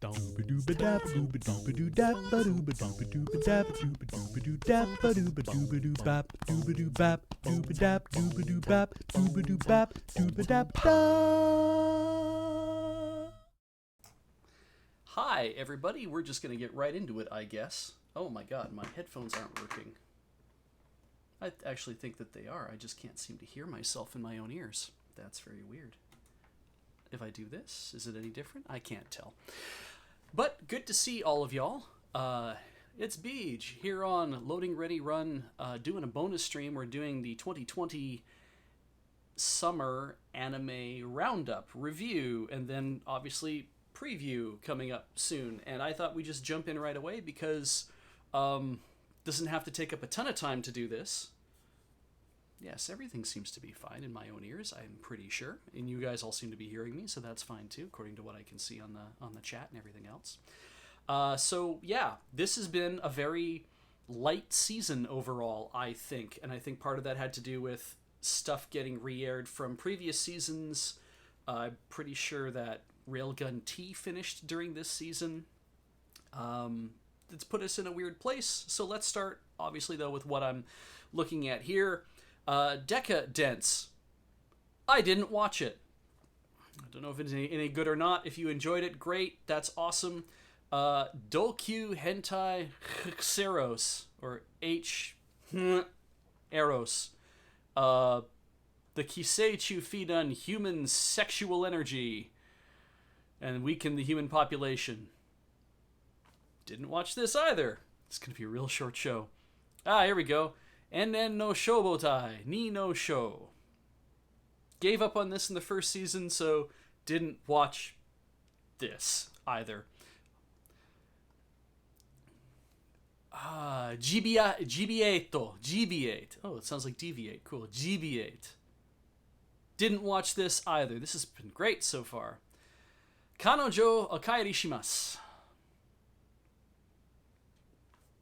Hi, everybody. We're just going to get right into it, I guess. Oh my god, my headphones aren't working. I actually think that they are. I just can't seem to hear myself in my own ears. That's very weird. If I do this, is it any different? I can't tell. But good to see all of y'all. It's Beej here on Loading Ready Run, doing a bonus stream. We're doing the 2020 Summer Anime Roundup review, and then obviously preview coming up soon. And I thought we'd just jump in right away because doesn't have to take up a ton of time to do this. Yes, everything seems to be fine in my own ears, I'm pretty sure. And you guys all seem to be hearing me, so that's fine too, according to what I can see on the chat and everything else. So yeah, this has been a very light season overall, I think. And I think part of that had to do with stuff getting re-aired from previous seasons. I'm pretty sure that Railgun T finished during this season. It's put us in a weird place. So let's start, obviously, though, with what I'm looking at here. Decadence. I didn't watch it. I don't know if it's any good or not. If you enjoyed it, great. That's awesome. Dokyu Hentai Xeros, or H. Eros. The Kiseichu feed on human sexual energy and weaken the human population. Didn't watch this either. It's going to be a real short show. Here we go. Enen no Shobotai, ni no Sho. Gave up on this in the first season, so didn't watch this either. GB8. Oh, it sounds like deviate. Cool. GB8. Didn't watch this either. This has been great so far. Kanojo okaeri shimasu.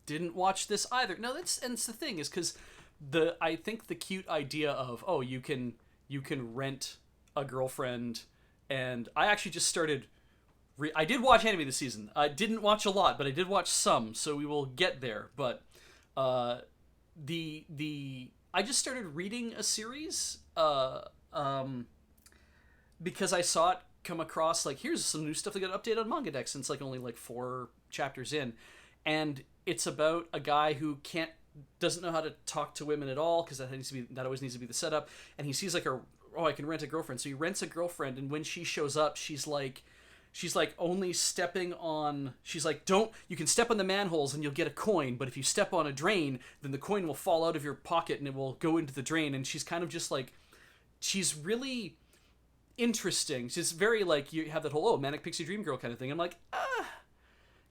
Didn't watch this either. No, that's the thing is because I think the cute idea of you can rent a girlfriend, and I actually just started. I did watch anime this season. I didn't watch a lot, but I did watch some, so we will get there. But I just started reading a series because I saw it come across here's some new stuff that got updated on MangaDex, and it's only 4 chapters in, and it's about a guy who doesn't know how to talk to women at all, because that always needs to be the setup. And he sees I can rent a girlfriend. So he rents a girlfriend, and when she shows up, she's only stepping on. She's like, you can step on the manholes and you'll get a coin, but if you step on a drain, then the coin will fall out of your pocket and it will go into the drain. And she's kind of just she's really interesting. She's very you have that whole manic pixie dream girl kind of thing. I'm like,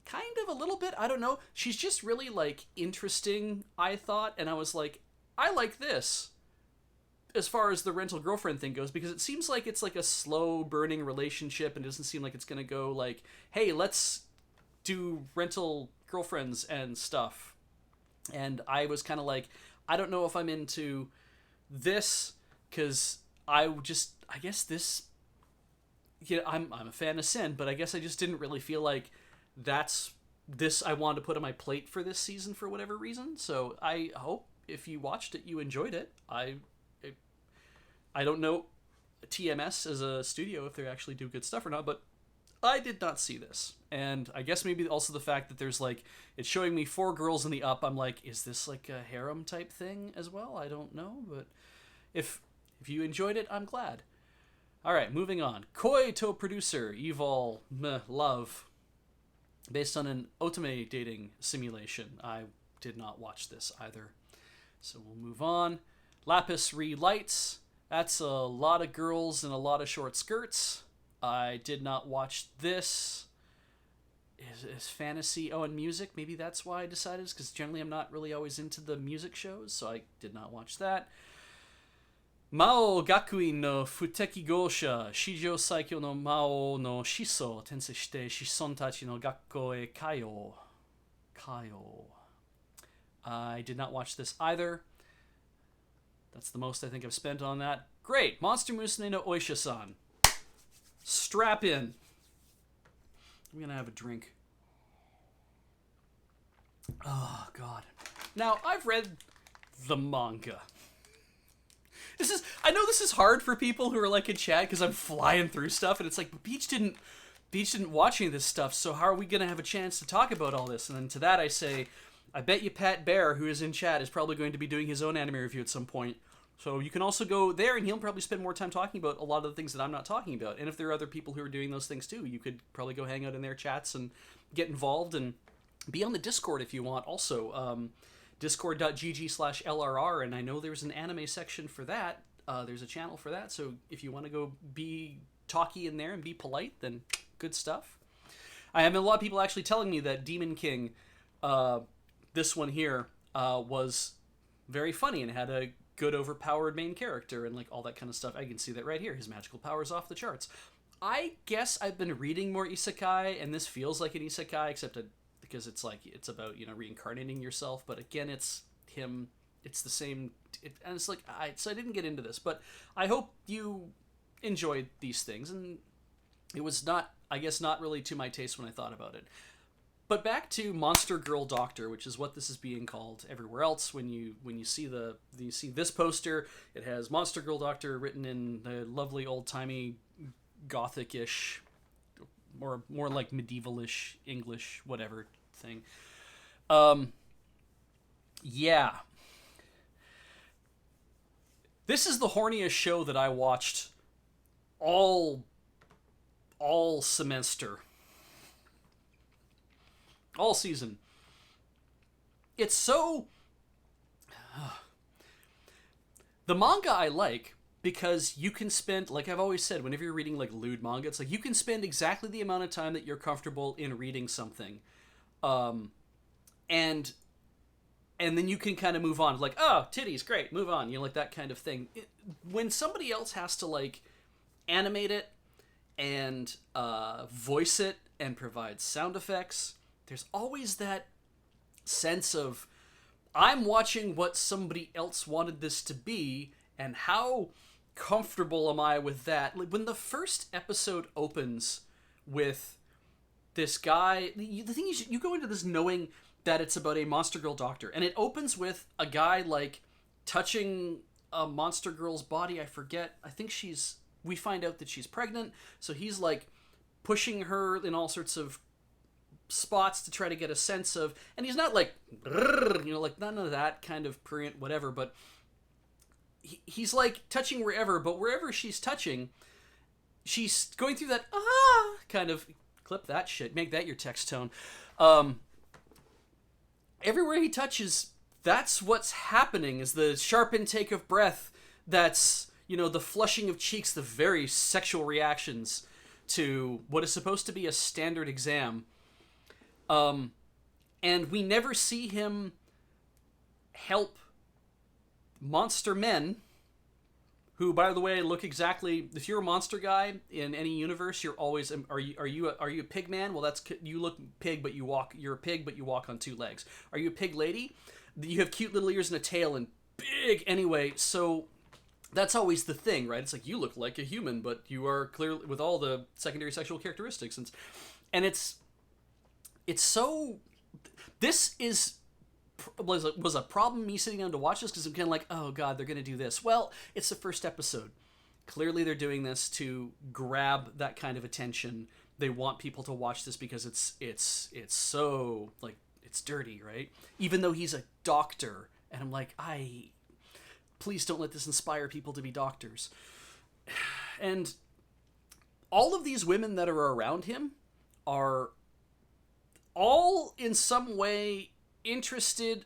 kind of a little bit. I don't know. She's just really interesting, I thought, and I was like, I like this as far as the rental girlfriend thing goes, because it seems like it's a slow burning relationship, and it doesn't seem like it's gonna go hey, let's do rental girlfriends and stuff. And I was kind of I don't know if I'm into this, because I guess this, I'm a fan of Sin, but I guess I just didn't really feel that's this I wanted to put on my plate for this season for whatever reason. So I hope if you watched it, you enjoyed it. I don't know TMS as a studio if they actually do good stuff or not, but I did not see this. And I guess maybe also the fact that there's it's showing me 4 girls in the up. I'm is this a harem type thing as well? I don't know, but if you enjoyed it, I'm glad. All right, moving on. Koi to producer Evil Love. Based on an otome dating simulation. I did not watch this either. So we'll move on. Lapis Relights. That's a lot of girls and a lot of short skirts. I did not watch this. Is fantasy... Oh, and music. Maybe that's why I decided. Because generally I'm not really always into the music shows. So I did not watch that. Mao Gakuin no Futeki Gosha, Shijo Saikyo no Mao no Shiso, Tensei shite Shison tachi no Gakko e Kaio. I did not watch this either. That's the most I think I've spent on that. Great! Monster Musume no Oisha-san. Strap in. I'm gonna have a drink. Oh, God. Now, I've read the manga. I know this is hard for people who are like in chat because I'm flying through stuff, and it's like, but Beach didn't watch any of this stuff, so how are we gonna have a chance to talk about all this? And then to that I say, I bet you Pat Bear, who is in chat, is probably going to be doing his own anime review at some point. So you can also go there, and he'll probably spend more time talking about a lot of the things that I'm not talking about. And if there are other people who are doing those things too, you could probably go hang out in their chats and get involved and be on the Discord if you want. Also, discord.gg/LRR, and I know there's an anime section for that. There's a channel for that, so if you want to go be talky in there and be polite, then good stuff. I have a lot of people actually telling me that Demon King, this one here, was very funny and had a good overpowered main character and like all that kind of stuff. I can see that right here. His magical power's off the charts. I guess I've been reading more isekai, and this feels like an isekai, except because it's like, it's about, you know, reincarnating yourself. But again, it's him. It's the same. And it's like, so I didn't get into this, but I hope you enjoyed these things. And it was not, I guess, not really to my taste when I thought about it. But back to Monster Girl Doctor, which is what this is being called everywhere else. When you see you see this poster, it has Monster Girl Doctor written in the lovely old-timey gothic-ish, more like medieval-ish English whatever thing. Yeah. This is the horniest show that I watched all semester. All season. It's so... The manga I like because you can spend, like I've always said, whenever you're reading like lewd manga, it's like you can spend exactly the amount of time that you're comfortable in reading something. And then you can kind of move on. Like, oh, titties, great, move on. You know, like that kind of thing. When somebody else has to like animate it and voice it and provide sound effects, there's always that sense of, I'm watching what somebody else wanted this to be, and how comfortable am I with that? Like, when the first episode opens with this guy, the thing is, you go into this knowing that it's about a Monster Girl Doctor, and it opens with a guy, like, touching a Monster Girl's body. I forget, I think we find out that she's pregnant, so he's, like, pushing her in all sorts of spots to try to get a sense of, and he's not like, you know, like none of that kind of prurient whatever, but he's like touching wherever, but wherever she's touching, she's going through that kind of, clip that shit, make that your text tone. Everywhere he touches, that's what's happening, is the sharp intake of breath, that's, you know, the flushing of cheeks, the very sexual reactions to what is supposed to be a standard exam. And we never see him help monster men, who, by the way, look exactly, if you're a monster guy in any universe, you're always, are you a pig man? Well, that's, you look pig, but you're a pig, but you walk on two legs. Are you a pig lady? You have cute little ears and a tail and big, anyway, so that's always the thing, right? It's like, you look like a human, but you are clearly, with all the secondary sexual characteristics, and it's so, this was a problem me sitting down to watch this, because I'm kind of like, oh god, they're going to do this. Well, it's the first episode. Clearly they're doing this to grab that kind of attention. They want people to watch this because it's so, like, it's dirty, right? Even though he's a doctor, and I'm like, please don't let this inspire people to be doctors. And all of these women that are around him are all in some way interested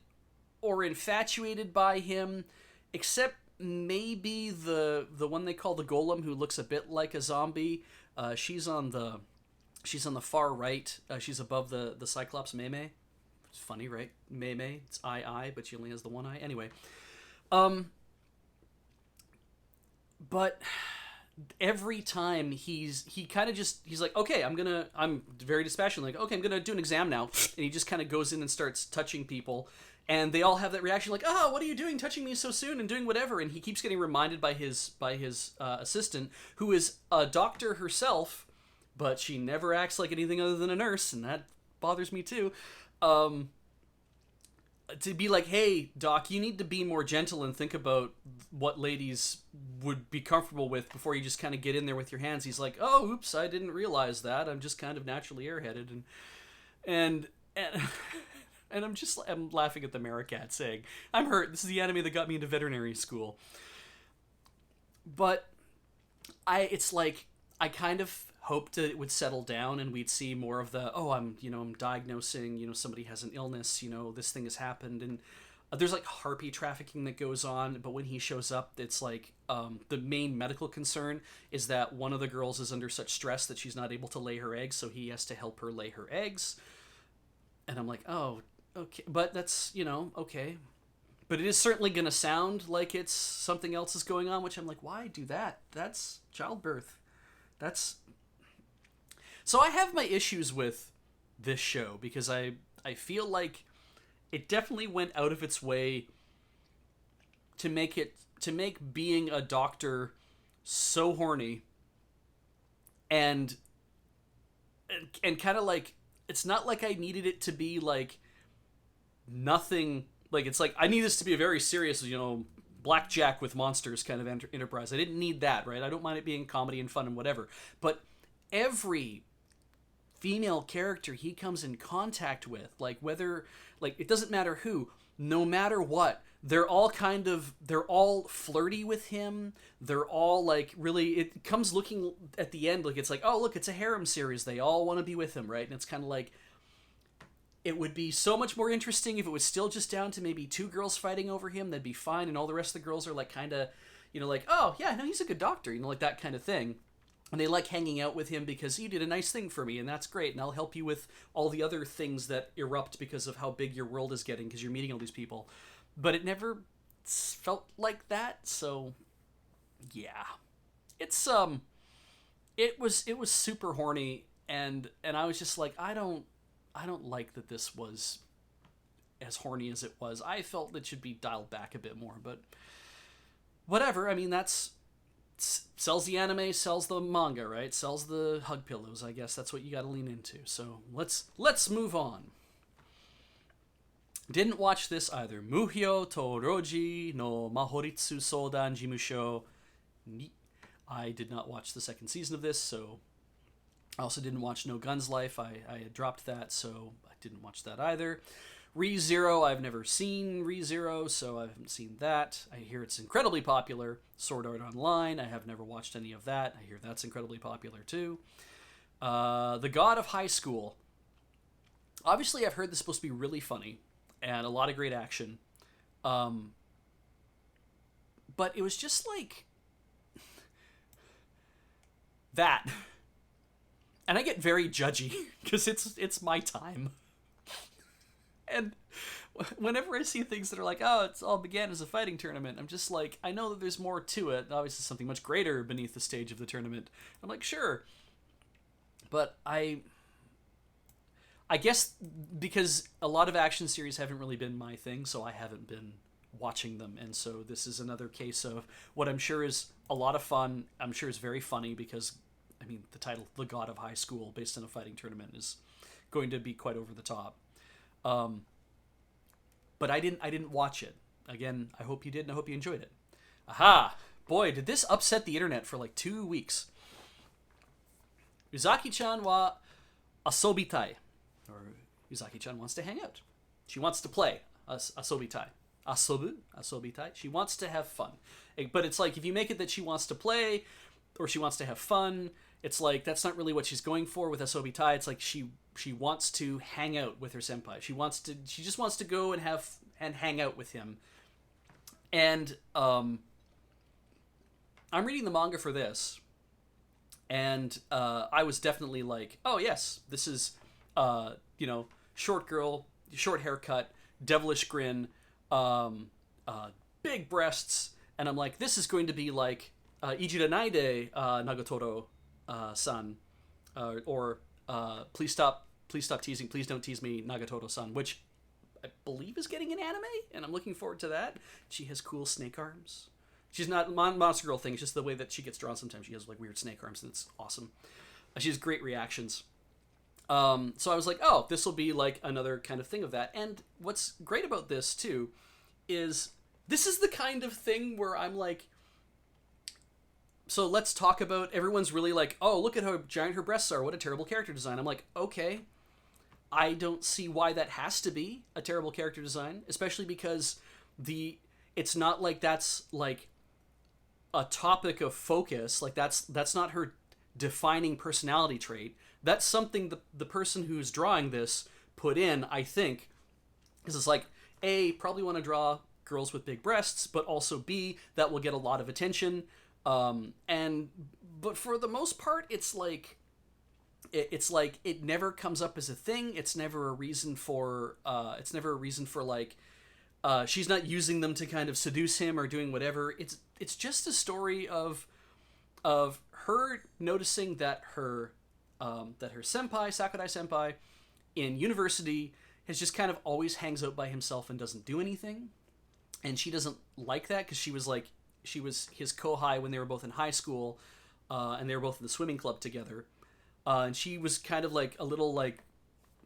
or infatuated by him, except maybe the one they call the Golem, who looks a bit like a zombie. She's on the far right. She's above the Cyclops Meme. It's funny, right? Meme. It's I, but she only has the one eye. Anyway, but every time he's like, okay, I'm very dispassionate, like, okay, I'm gonna do an exam now, and he just kind of goes in and starts touching people, and they all have that reaction, like, oh, what are you doing, touching me so soon and doing whatever, and he keeps getting reminded by his assistant, who is a doctor herself, but she never acts like anything other than a nurse, and that bothers me too. To be like, hey, Doc, you need to be more gentle and think about what ladies would be comfortable with before you just kind of get in there with your hands. He's like, oh, oops, I didn't realize that. I'm just kind of naturally airheaded. And and I'm laughing at the Maricat saying, I'm hurt. This is the anime that got me into veterinary school. But it's like, I kind of hoped that it would settle down and we'd see more of the, I'm diagnosing, somebody has an illness, this thing has happened. And there's like harpy trafficking that goes on. But when he shows up, it's like the main medical concern is that one of the girls is under such stress that she's not able to lay her eggs. So he has to help her lay her eggs. And I'm like, oh, okay. But that's, okay. But it is certainly going to sound like it's something else is going on, which I'm like, why do that? That's childbirth. So I have my issues with this show because I feel like it definitely went out of its way to make being a doctor so horny and kind of like, it's not like I needed it to be like nothing. Like, it's like, I need this to be a very serious, blackjack with monsters kind of enterprise. I didn't need that, right? I don't mind it being comedy and fun and whatever. But every female character he comes in contact with, like, whether, like, it doesn't matter who, no matter what, they're all flirty with him. They're all, like, really, it comes looking at the end, like, it's like, oh, look, it's a harem series. They all want to be with him, right? And it's kind of like, it would be so much more interesting if it was still just down to maybe two girls fighting over him. That'd be fine. And all the rest of the girls are like kind of, like, oh, yeah, no, he's a good doctor, like that kind of thing. And they like hanging out with him because he did a nice thing for me, and that's great. And I'll help you with all the other things that erupt because of how big your world is getting because you're meeting all these people. But it never felt like that. So, yeah. It's, it was super horny. And I was just like, I don't like that this was as horny as it was. I felt that should be dialed back a bit more, but whatever. I mean, that's sells the anime, sells the manga, right? Sells the hug pillows. I guess that's what you got to lean into. So let's move on. Didn't watch this either. Muhyo Toroji no Mahoritsu Sodan Jimusho. I did not watch the second season of this, so I also didn't watch No Guns Life. I had dropped that, so I didn't watch that either. ReZero, I've never seen ReZero, so I haven't seen that. I hear it's incredibly popular. Sword Art Online, I have never watched any of that. I hear that's incredibly popular too. The God of High School. Obviously, I've heard this is supposed to be really funny and a lot of great action. But it was just like that. And I get very judgy because it's my time. And whenever I see things that are like, oh, it's all began as a fighting tournament, I'm just like, I know that there's more to it. Obviously something much greater beneath the stage of the tournament. I'm like, sure. But I guess because a lot of action series haven't really been my thing, so I haven't been watching them. And so this is another case of what I'm sure is a lot of fun. I'm sure is very funny because, I mean, the title, The God of High School, based on a fighting tournament, is going to be quite over the top. But I didn't watch it. Again, I hope you did, and I hope you enjoyed it. Aha! Boy, did this upset the internet for like 2 weeks. Uzaki-chan wa asobitai. Or Uzaki-chan wants to hang out. She wants to play. Asobitai. Asobitai. She wants to have fun. But it's like, if you make it that she wants to play, or she wants to have fun, it's like, that's not really what she's going for with asobitai. It's like she wants to hang out with her senpai. She just wants to go and hang out with him. And I'm reading the manga for this, and I was definitely like, oh yes, this is short girl, short haircut, devilish grin, big breasts, and I'm like, this is going to be like Ijira Naide Nagatoro san, or please stop teasing, please don't tease me, Nagatoro-san, which I believe is getting an anime, and I'm looking forward to that. She has cool snake arms. She's not Monster Girl thing, it's just the way that she gets drawn sometimes. She has like weird snake arms, and it's awesome. She has great reactions. So I was like, oh, this will be like another kind of thing of that. And what's great about this too is this is the kind of thing where I'm like, so let's talk about, everyone's really like, oh, look at how giant her breasts are. What a terrible character design. I'm like, okay, I don't see why that has to be a terrible character design, especially because it's not like that's like a topic of focus. Like that's not her defining personality trait. That's something the person who's drawing this put in, I think, because it's like, A, probably want to draw girls with big breasts, but also B, that will get a lot of attention. But for the most part, it's like it never comes up as a thing. It's never a reason for like she's not using them to kind of seduce him or doing whatever. It's just a story of her noticing that her senpai, Sakurai senpai, in university has just kind of always hangs out by himself and doesn't do anything. And she doesn't like that because she was his kohai when they were both in high school, and they were both in the swimming club together. And she was kind of like a little like,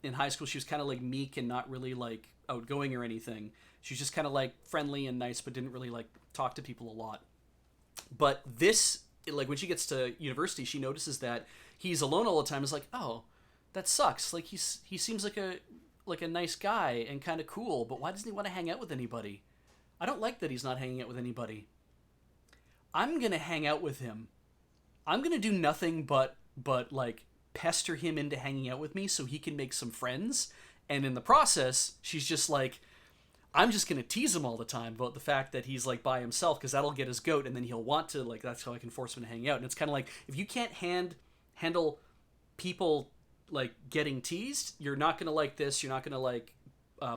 in high school, she was kind of like meek and not really like outgoing or anything. She was just kind of like friendly and nice, but didn't really like talk to people a lot. But this, like when she gets to university, she notices that he's alone all the time. Is like, oh, that sucks. Like he seems like a nice guy and kind of cool, but why doesn't he want to hang out with anybody? I don't like that he's not hanging out with anybody. I'm gonna hang out with him. I'm gonna do nothing but like pester him into hanging out with me so he can make some friends. And in the process, she's just like, I'm just gonna tease him all the time about the fact that he's like by himself because that'll get his goat, and then he'll want to, like, that's how I can force him to hang out. And it's kind of like, if you can't handle people like getting teased, you're not gonna like this. You're not gonna like,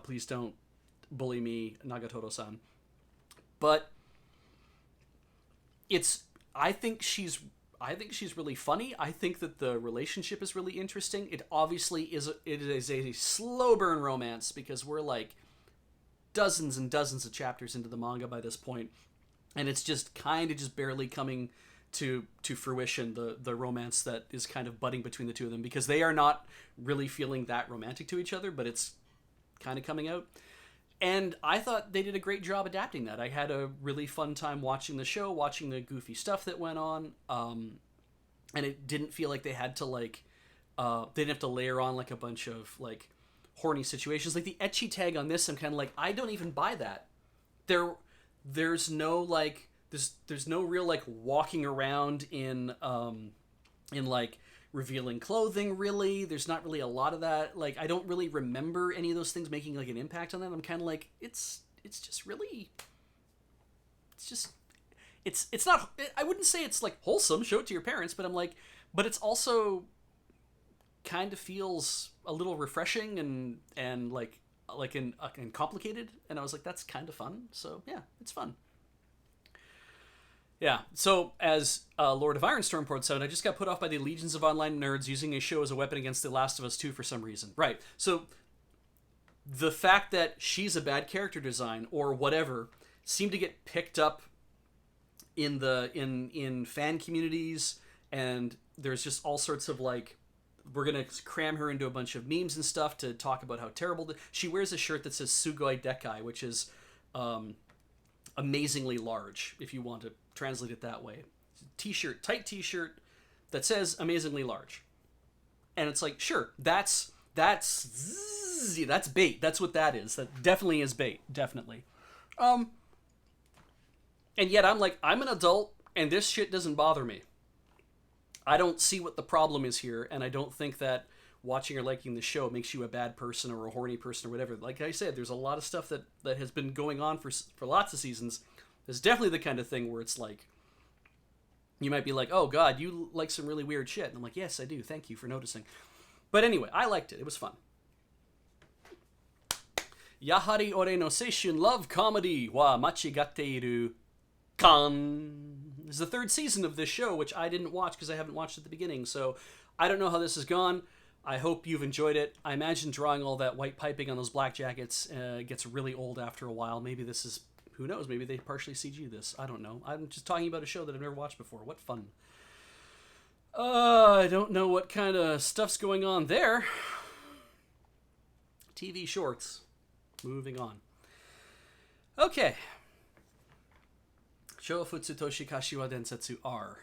please don't bully me, Nagatoro-san. But I think she's really funny. I think that the relationship is really interesting. It obviously is a slow burn romance because we're like dozens and dozens of chapters into the manga by this point, and it's just kind of just barely coming to fruition, the romance that is kind of budding between the two of them, because they are not really feeling that romantic to each other, but it's kind of coming out. And I thought they did a great job adapting that. I had a really fun time watching the show, watching the goofy stuff that went on, and it didn't feel like they had to like, they didn't have to layer on like a bunch of like horny situations. Like the ecchi tag on this, I'm kind of like, I don't even buy that. There's no like, there's no real like walking around in like revealing clothing, really. There's not really a lot of that. Like, I don't really remember any of those things making like an impact on that. I'm kind of like, it's not, I wouldn't say it's like wholesome, show it to your parents, but I'm like, but it's also kind of feels a little refreshing and like and complicated. And I was like, that's kind of fun. So yeah, it's fun. Yeah, so as Lord of Ironstorm points out, I just got put off by the legions of online nerds using a show as a weapon against The Last of Us 2 for some reason. Right, so the fact that she's a bad character design or whatever seemed to get picked up in fan communities, and there's just all sorts of like, we're going to cram her into a bunch of memes and stuff to talk about how terrible... She wears a shirt that says Sugoi Dekai, which is amazingly large, if you want to translate it that way. T-shirt, tight T-shirt that says amazingly large. And it's like, sure, that's bait. That's what that is. That definitely is bait. Definitely. And yet I'm like, I'm an adult and this shit doesn't bother me. I don't see what the problem is here, and I don't think that watching or liking the show makes you a bad person or a horny person or whatever. Like I said, there's a lot of stuff that has been going on for lots of seasons. There's definitely the kind of thing where it's like, you might be like, oh god, you like some really weird shit. And I'm like, yes, I do. Thank you for noticing. But anyway, I liked it. It was fun. Yahari ore no seishun love comedy wa machigatteiru kan. This is the third season of this show, which I didn't watch because I haven't watched at the beginning. So I don't know how this has gone. I hope you've enjoyed it. I imagine drawing all that white piping on those black jackets gets really old after a while. Maybe this is, who knows, maybe they partially CG this. I don't know. I'm just talking about a show that I've never watched before. What fun. I don't know what kind of stuff's going on there. TV shorts. Moving on. Okay. Shōfutsu Toshikashi wa Densetsu R.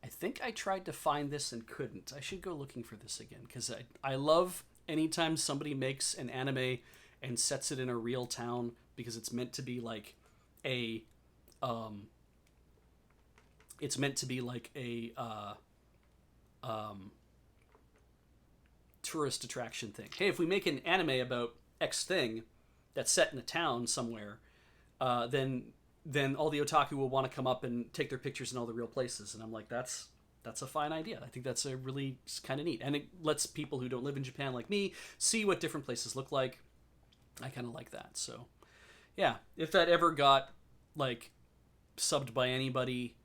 I think I tried to find this and couldn't. I should go looking for this again, because I love anytime somebody makes an anime and sets it in a real town, because it's meant to be like a it's meant to be like a tourist attraction thing. Hey, if we make an anime about X thing that's set in a town somewhere, then all the otaku will want to come up and take their pictures in all the real places. And I'm like, that's a fine idea. I think that's a really kind of neat, and it lets people who don't live in Japan like me see what different places look like. I kind of like that. So yeah, if that ever got like subbed by anybody,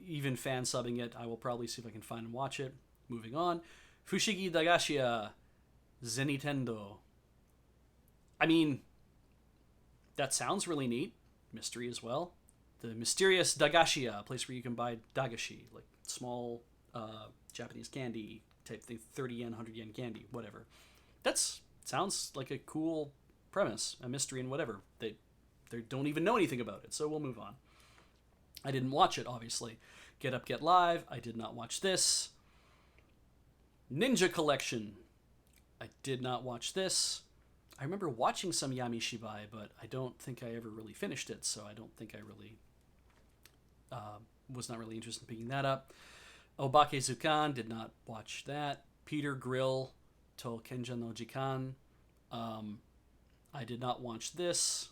even fan subbing it, I will probably see if I can find and watch it. Moving on. Fushigi Dagashia Zenitendo. I mean, that sounds really neat. Mystery as well. The mysterious Dagashia, a place where you can buy dagashi, like small Japanese candy type thing, 30 yen, 100 yen candy, whatever. That's sounds like a cool premise, a mystery and whatever. They don't even know anything about it, so we'll move on. I didn't watch it, obviously. Get Up, Get Live. I did not watch this. Ninja Collection. I did not watch this. I remember watching some Yami Shibai, but I don't think I ever really finished it, so I don't think I really was not really interested in picking that up. Obake Zukan, did not watch that. Peter Grill, To Kenja no Jikan. I did not watch this.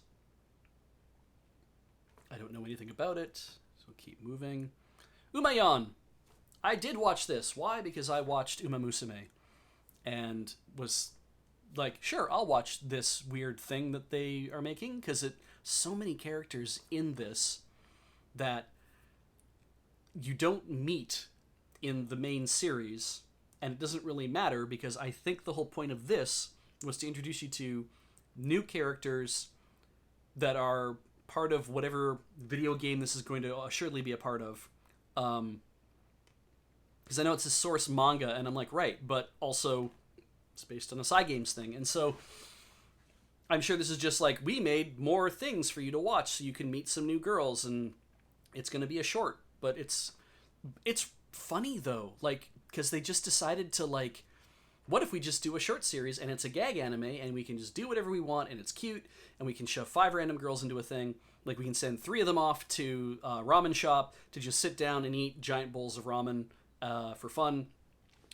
I don't know anything about it, so keep moving. Umayon. I did watch this. Why? Because I watched Uma Musume and was like, sure, I'll watch this weird thing that they are making, because so many characters in this that you don't meet in the main series, and it doesn't really matter, because I think the whole point of this was to introduce you to new characters that are part of whatever video game this is going to assuredly be a part of. Because I know it's a source manga, and I'm like, right, but also it's based on a Cygames thing. And so I'm sure this is just like, we made more things for you to watch so you can meet some new girls, and it's going to be a short. But it's funny, though, like, because they just decided to, like, what if we just do a short series and it's a gag anime and we can just do whatever we want and it's cute and we can shove 5 random girls into a thing. Like, we can send 3 of them off to a ramen shop to just sit down and eat giant bowls of ramen for fun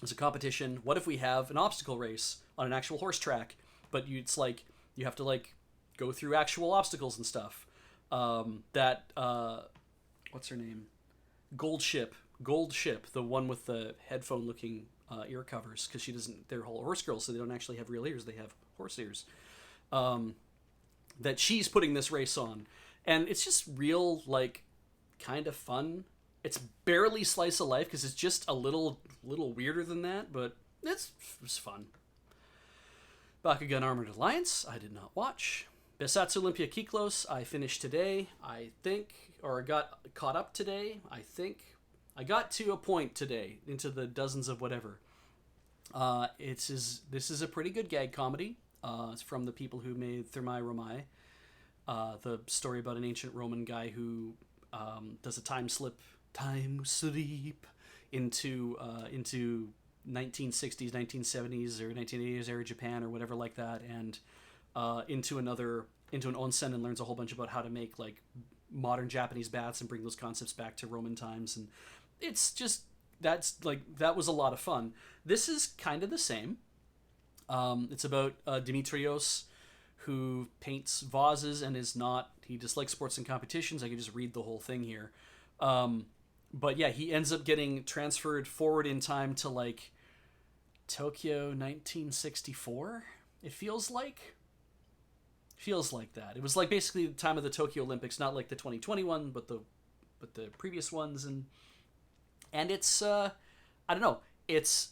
as a competition. What if we have an obstacle race on an actual horse track, but it's like you have to like go through actual obstacles and stuff. What's her name? Gold Ship, the one with the headphone looking ear covers, because she doesn't, they're whole horse girls, so they don't actually have real ears, they have horse ears. That she's putting this race on, and it's just real, like, kind of fun. It's barely slice of life, because it's just a little weirder than that, but it's fun. Bakugan Armored Alliance, I did not watch. Besatsu Olympia Kiklos, I finished today, I think, or got caught up today, I think. I got to a point today, into the dozens of whatever. This is a pretty good gag comedy. It's from the people who made Thermae Romae, the story about an ancient Roman guy who does a time sleep into 1960s, 1970s, or 1980s era Japan or whatever like that, and into an onsen, and learns a whole bunch about how to make like modern Japanese baths and bring those concepts back to Roman times. And it's just, that was a lot of fun. This is kind of the same. It's about Dimitrios, who paints vases and he dislikes sports and competitions. I could just read the whole thing here. But yeah, he ends up getting transferred forward in time to like Tokyo 1964. It feels like that. It was like basically the time of the Tokyo Olympics, not like the 2021, but the previous ones. And it's I don't know, it's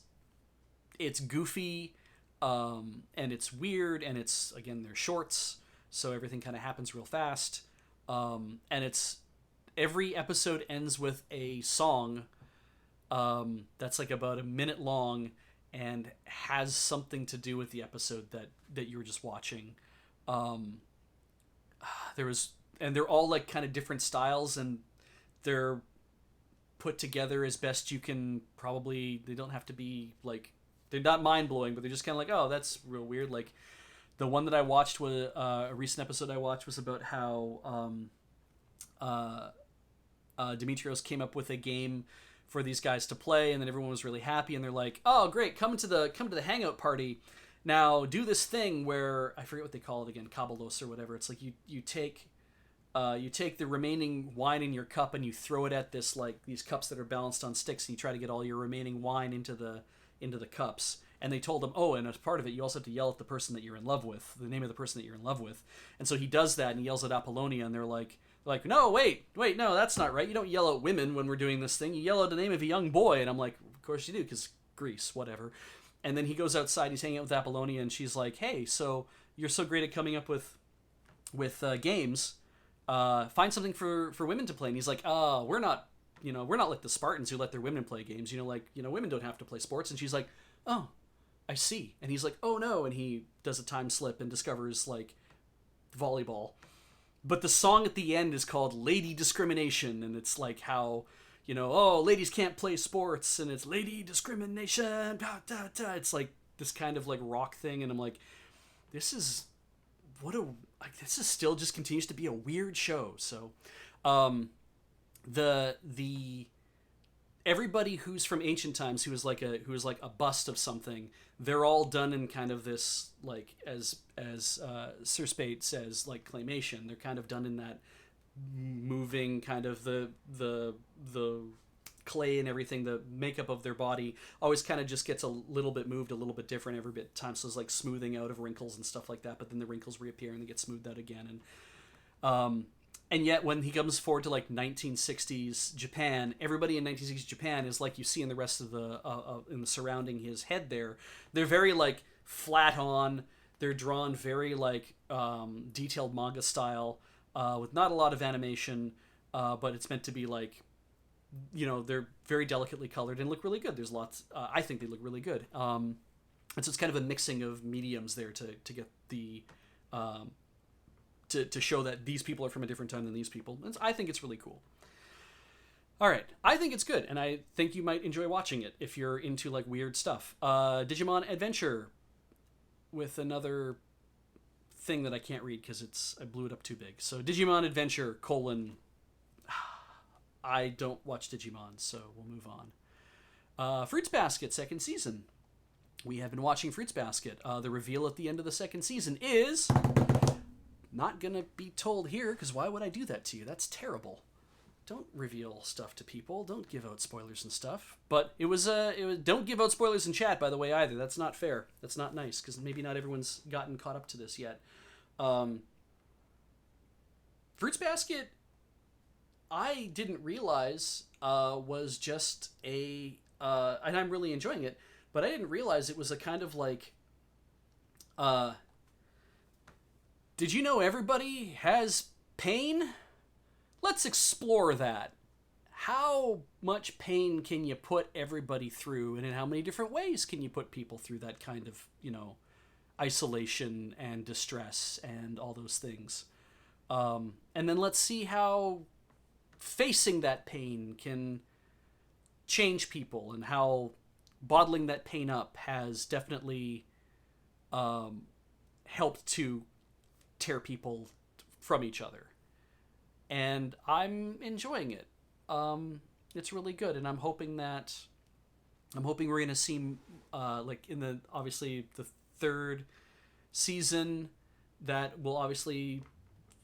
goofy, and it's weird, and it's, again, they're shorts, so everything kind of happens real fast, and every episode ends with a song that's like about a minute long and has something to do with the episode that you were just watching. Um, there was, and they're all like kind of different styles, and they're put together as best you can. Probably they don't have to be like, they're not mind blowing, but they're just kind of like, oh, that's real weird. Like the one that I watched was a recent episode I watched was about how Demetrios came up with a game for these guys to play, and then everyone was really happy, and they're like, "Oh, great! Come to the hangout party. Now do this thing where I forget what they call it again, kabalos or whatever. It's like you take the remaining wine in your cup and you throw it at this like these cups that are balanced on sticks, and you try to get all your remaining wine into the cups." And they told him, oh, and as part of it, you also have to yell at the person that you're in love with, the name of the person that you're in love with. And so he does that, and he yells at Apollonia, and they're like, no, wait, no, that's not right. You don't yell at women when we're doing this thing. You yell at the name of a young boy. And I'm like, of course you do, because Greece, whatever. And then he goes outside, he's hanging out with Apollonia, and she's like, hey, so you're so great at coming up with games. Find something for women to play. And he's like, we're not like the Spartans who let their women play games. Women don't have to play sports. And she's like, oh, I see. And he's like, oh no. And he does a time slip and discovers like volleyball. But the song at the end is called Lady Discrimination. And it's like how, oh, ladies can't play sports. And it's Lady Discrimination. Da, da, da. It's like this kind of like rock thing. And I'm like, this is still just continues to be a weird show. So, the everybody who's from ancient times who is like a bust of something, they're all done in kind of this like as Sir Spade says, like claymation. They're kind of done in that moving kind of the clay and everything. The makeup of their body always kind of just gets a little bit moved, a little bit different every bit of time. So it's like smoothing out of wrinkles and stuff like that. But then the wrinkles reappear and they get smoothed out again. And yet, when he comes forward to like 1960s Japan, everybody in 1960s Japan is like you see in the rest of the in the surrounding his head. They're very like flat on. They're drawn very like detailed manga style with not a lot of animation, but it's meant to be like, they're very delicately colored and look really good. There's lots. I think they look really good. And so it's kind of a mixing of mediums there to get the. To show that these people are from a different time than these people. And I think it's really cool. All right. I think it's good, and I think you might enjoy watching it if you're into like weird stuff. Digimon Adventure with another thing that I can't read because I blew it up too big. So Digimon Adventure : I don't watch Digimon, so we'll move on. Fruits Basket second season. We have been watching Fruits Basket. The reveal at the end of the second season is... not gonna be told here, because why would I do that to you? That's terrible. Don't reveal stuff to people. Don't give out spoilers and stuff. But it was don't give out spoilers in chat, by the way, either. That's not fair. That's not nice, because maybe not everyone's gotten caught up to this yet. Fruits Basket, I didn't realize was just and I'm really enjoying it, but I didn't realize it was a kind of like did you know everybody has pain? Let's explore that. How much pain can you put everybody through, and in how many different ways can you put people through that kind of, isolation and distress and all those things? And then let's see how facing that pain can change people, and how bottling that pain up has definitely helped to tear people from each other. And I'm enjoying it. It's really good, and I'm hoping we're gonna see like in the obviously the third season that will obviously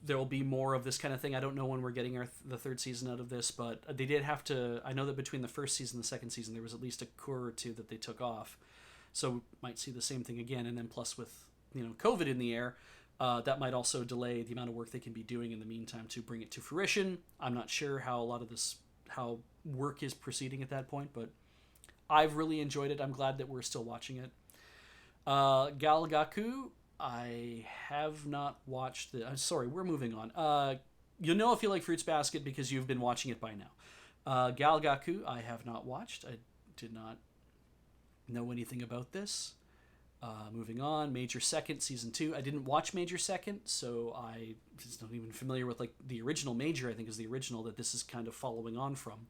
there will be more of this kind of thing. I don't know when we're getting the third season out of this, but they did have to. I know that between the first season and the second season there was at least a cour or two that they took off, so we might see the same thing again. And then plus with COVID in the air. That might also delay the amount of work they can be doing in the meantime to bring it to fruition. I'm not sure how work is proceeding at that point, but I've really enjoyed it. I'm glad that we're still watching it. Galgaku, I have not watched I'm sorry, we're moving on. you'll know if you like Fruits Basket because you've been watching it by now. Galgaku, I have not watched. I did not know anything about this. Moving on, Major Second season 2. I didn't watch Major Second, so I just not even familiar with like the original Major. I think is the original that this is kind of following on from.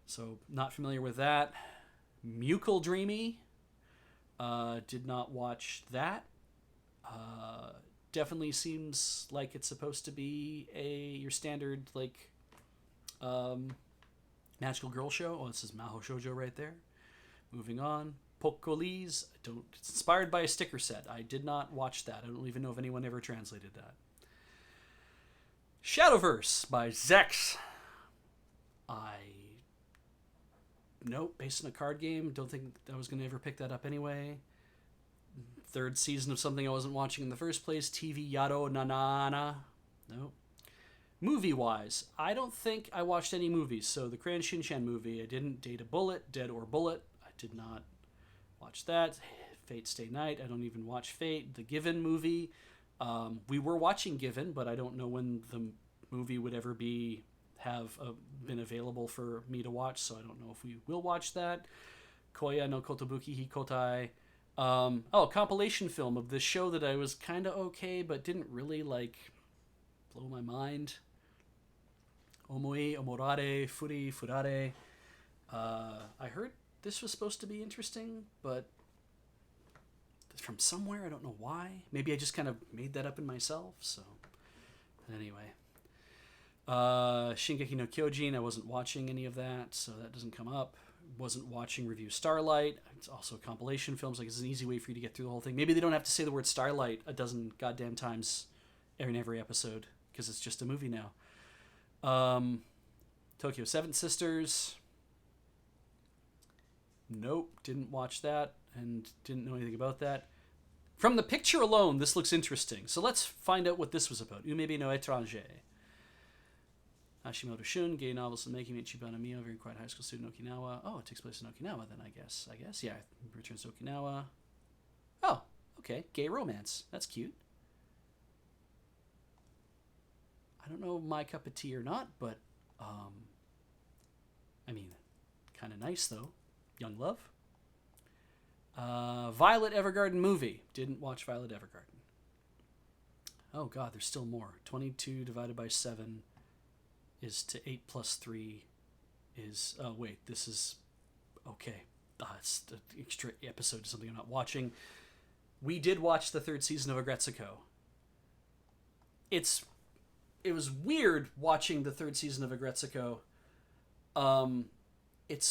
So not familiar with that. Mucal Dreamy. Did not watch that. Definitely seems like it's supposed to be your standard like magical girl show. Oh, this is Maho Shoujo right there. Moving on. Pocolis. It's inspired by a sticker set. I did not watch that. I don't even know if anyone ever translated that. Shadowverse by Zex. Nope, based on a card game. Don't think I was going to ever pick that up anyway. Third season of something I wasn't watching in the first place. TV Yado Nanana. Nope. Movie-wise, I don't think I watched any movies. So the Crayon Shin-chan movie, I didn't. Data Bullet, Dead or Bullet, I did not watch that. Fate Stay Night, I don't even watch Fate. The Given movie, we were watching Given, but I don't know when the movie would ever have been available for me to watch, so I don't know if we will watch that. Koya no Kotobuki Hikotai. Compilation film of this show that I was kind of okay, but didn't really like blow my mind. Omoi, Omorare, Furi, Furare. I heard this was supposed to be interesting, but from somewhere, I don't know why. Maybe I just kind of made that up in myself, so anyway. Shingeki no Kyojin, I wasn't watching any of that, so that doesn't come up. Wasn't watching Review Starlight. It's also compilation films. Like, it's an easy way for you to get through the whole thing. Maybe they don't have to say the word Starlight a dozen goddamn times in every episode, because it's just a movie now. Tokyo Seven Sisters. Nope, didn't watch that and didn't know anything about that. From the picture alone, this looks interesting. So let's find out what this was about. Umebe no Étranger. Hashimoto Shun, gay novelist and making Ichibana Mio, very quiet high school student in Okinawa. Oh, it takes place in Okinawa then, I guess. Yeah, returns to Okinawa. Oh, okay, gay romance. That's cute. I don't know my cup of tea or not, but, I mean, kind of nice, though. Young Love. Violet Evergarden movie. Didn't watch Violet Evergarden. Oh, God, there's still more. 22 divided by 7 is to 8 plus 3 is... Oh, wait, this is... Okay. It's the extra episode to something I'm not watching. We did watch the third season of Agretsuko. It was weird watching the third season of Agretsuko. It's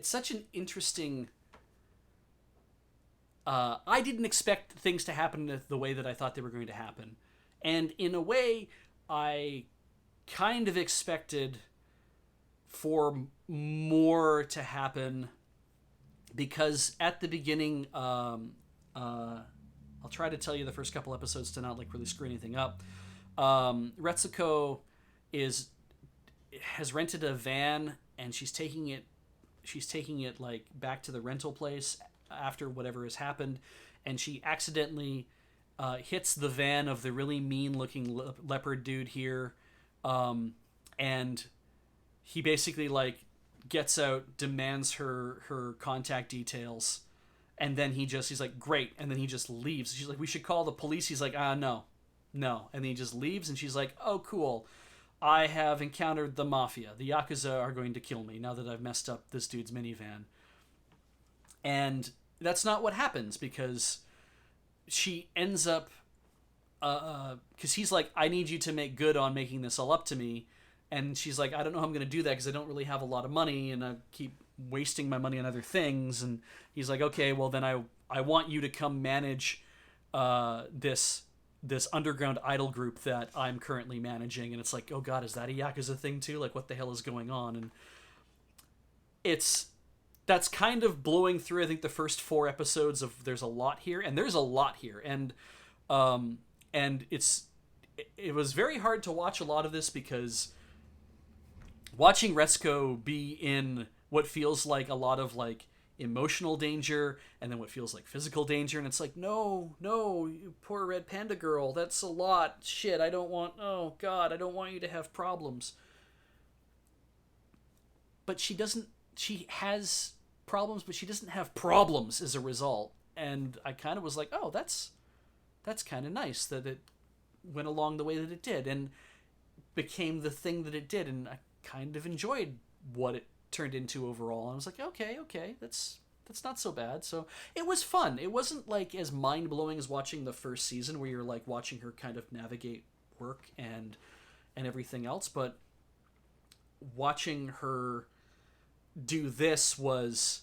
such an interesting... I didn't expect things to happen the way that I thought they were going to happen. And in a way, I kind of expected for more to happen, because at the beginning, I'll try to tell you the first couple episodes to not like really screw anything up. Retsuko has rented a van, and she's taking it like back to the rental place after whatever has happened, and she accidentally hits the van of the really mean looking leopard dude here, and he basically like gets out, demands her contact details, and then he's like, great, and then he just leaves. She's like, we should call the police. He's like, no, and then he just leaves, and she's like, oh cool, I have encountered the mafia. The Yakuza are going to kill me now that I've messed up this dude's minivan. And that's not what happens, because she ends up... because he's like, I need you to make good on making this all up to me. And she's like, I don't know how I'm going to do that because I don't really have a lot of money and I keep wasting my money on other things. And he's like, okay, well then I want you to come manage this underground idol group that I'm currently managing. And it's like, oh God, is that a Yakuza thing too? Like, what the hell is going on? And that's kind of blowing through, I think, the first 4 episodes of there's a lot here. And there's a lot here. And it was very hard to watch a lot of this, because watching Retsuko be in what feels like a lot of like emotional danger and then what feels like physical danger, and it's like, no, no, you poor red panda girl, that's a lot. Shit, I don't want, oh god, I don't want you to have problems. But she has problems, but she doesn't have problems as a result. And I kind of was like, oh, that's kind of nice that it went along the way that it did and became the thing that it did, and I kind of enjoyed what it turned into overall. I was like, okay, that's not so bad. So it was fun. It wasn't like as mind blowing as watching the first season, where you're like watching her kind of navigate work and everything else. But watching her do this was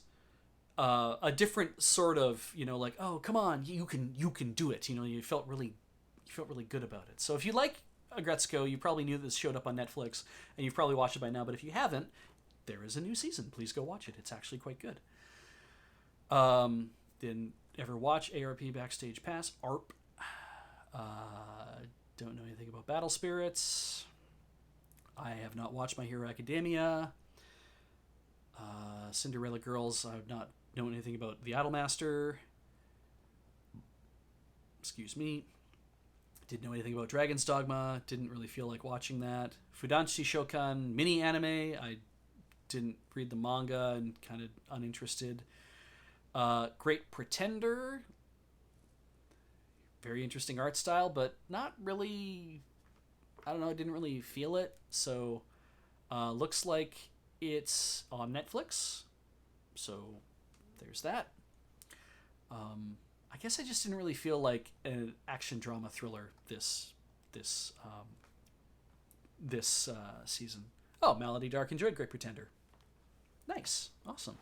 a different sort of, like, oh, come on, you can do it. You felt really good about it. So if you like Agretzko, you probably knew this showed up on Netflix, and you've probably watched it by now. But if you haven't, there is a new season. Please go watch it. It's actually quite good. Didn't ever watch ARP Backstage Pass. ARP. Don't know anything about Battle Spirits. I have not watched My Hero Academia. Cinderella Girls. I have not known anything about The Idolmaster. Excuse me. Didn't know anything about Dragon's Dogma. Didn't really feel like watching that. Fudanshi Shokan mini anime. I didn't read the manga and kind of uninterested. Great Pretender. Very interesting art style, but not really. I don't know. I didn't really feel it. So, looks like it's on Netflix. So, there's that. I guess I just didn't really feel like an action drama thriller this season. Oh, Malady Dark enjoyed Great Pretender. Nice. Awesome.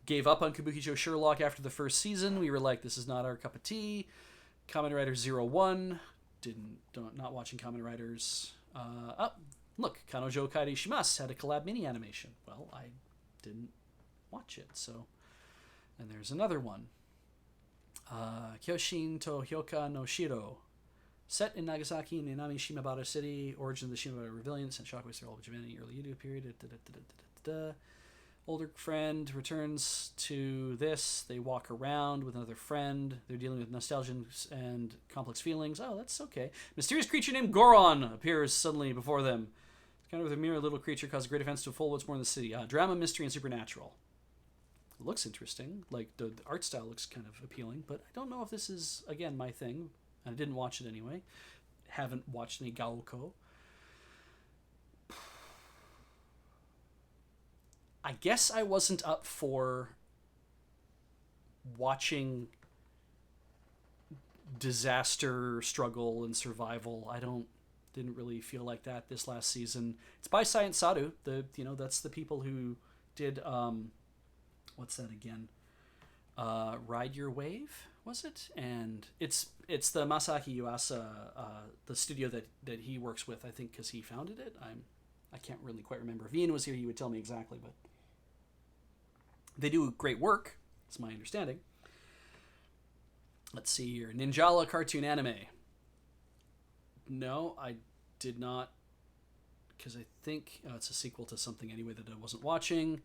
Gave up on Kabukicho Sherlock after the first season. We were like, this is not our cup of tea. Kamen Rider 01. Not watching Kamen Riders. Look, Kanojo Kairi Shimasu had a collab mini animation. Well, I didn't watch it, so. And there's another one. Kyoshin to Hyoka no Shiro. Set in Nagasaki, Nanami Shimabara City. Origin of the Shimabara Rebellion. Sent shockwaves through all of Japan in the early Edo period. Older friend returns to this. They walk around with another friend. They're dealing with nostalgia and complex feelings. Oh, that's okay. Mysterious creature named Goron appears suddenly before them. Kind of with a mere little creature causes great offense to a full what's more in the city. Drama, mystery, and supernatural. It looks interesting. Like, the art style looks kind of appealing, but I don't know if this is, again, my thing. I didn't watch it anyway. Haven't watched any Gaoko. I guess I wasn't up for watching disaster, struggle, and survival. Didn't really feel like that this last season. It's by Science Saru. That's the people who did what's that again? Ride Your Wave, was it? And it's the Masaaki Yuasa, the studio that he works with, I think, because he founded it. I can't really quite remember. If Ian was here, he would tell me exactly, but they do great work, is my understanding. Let's see here. Ninjala cartoon anime. No, I did not, because I think it's a sequel to something anyway that I wasn't watching.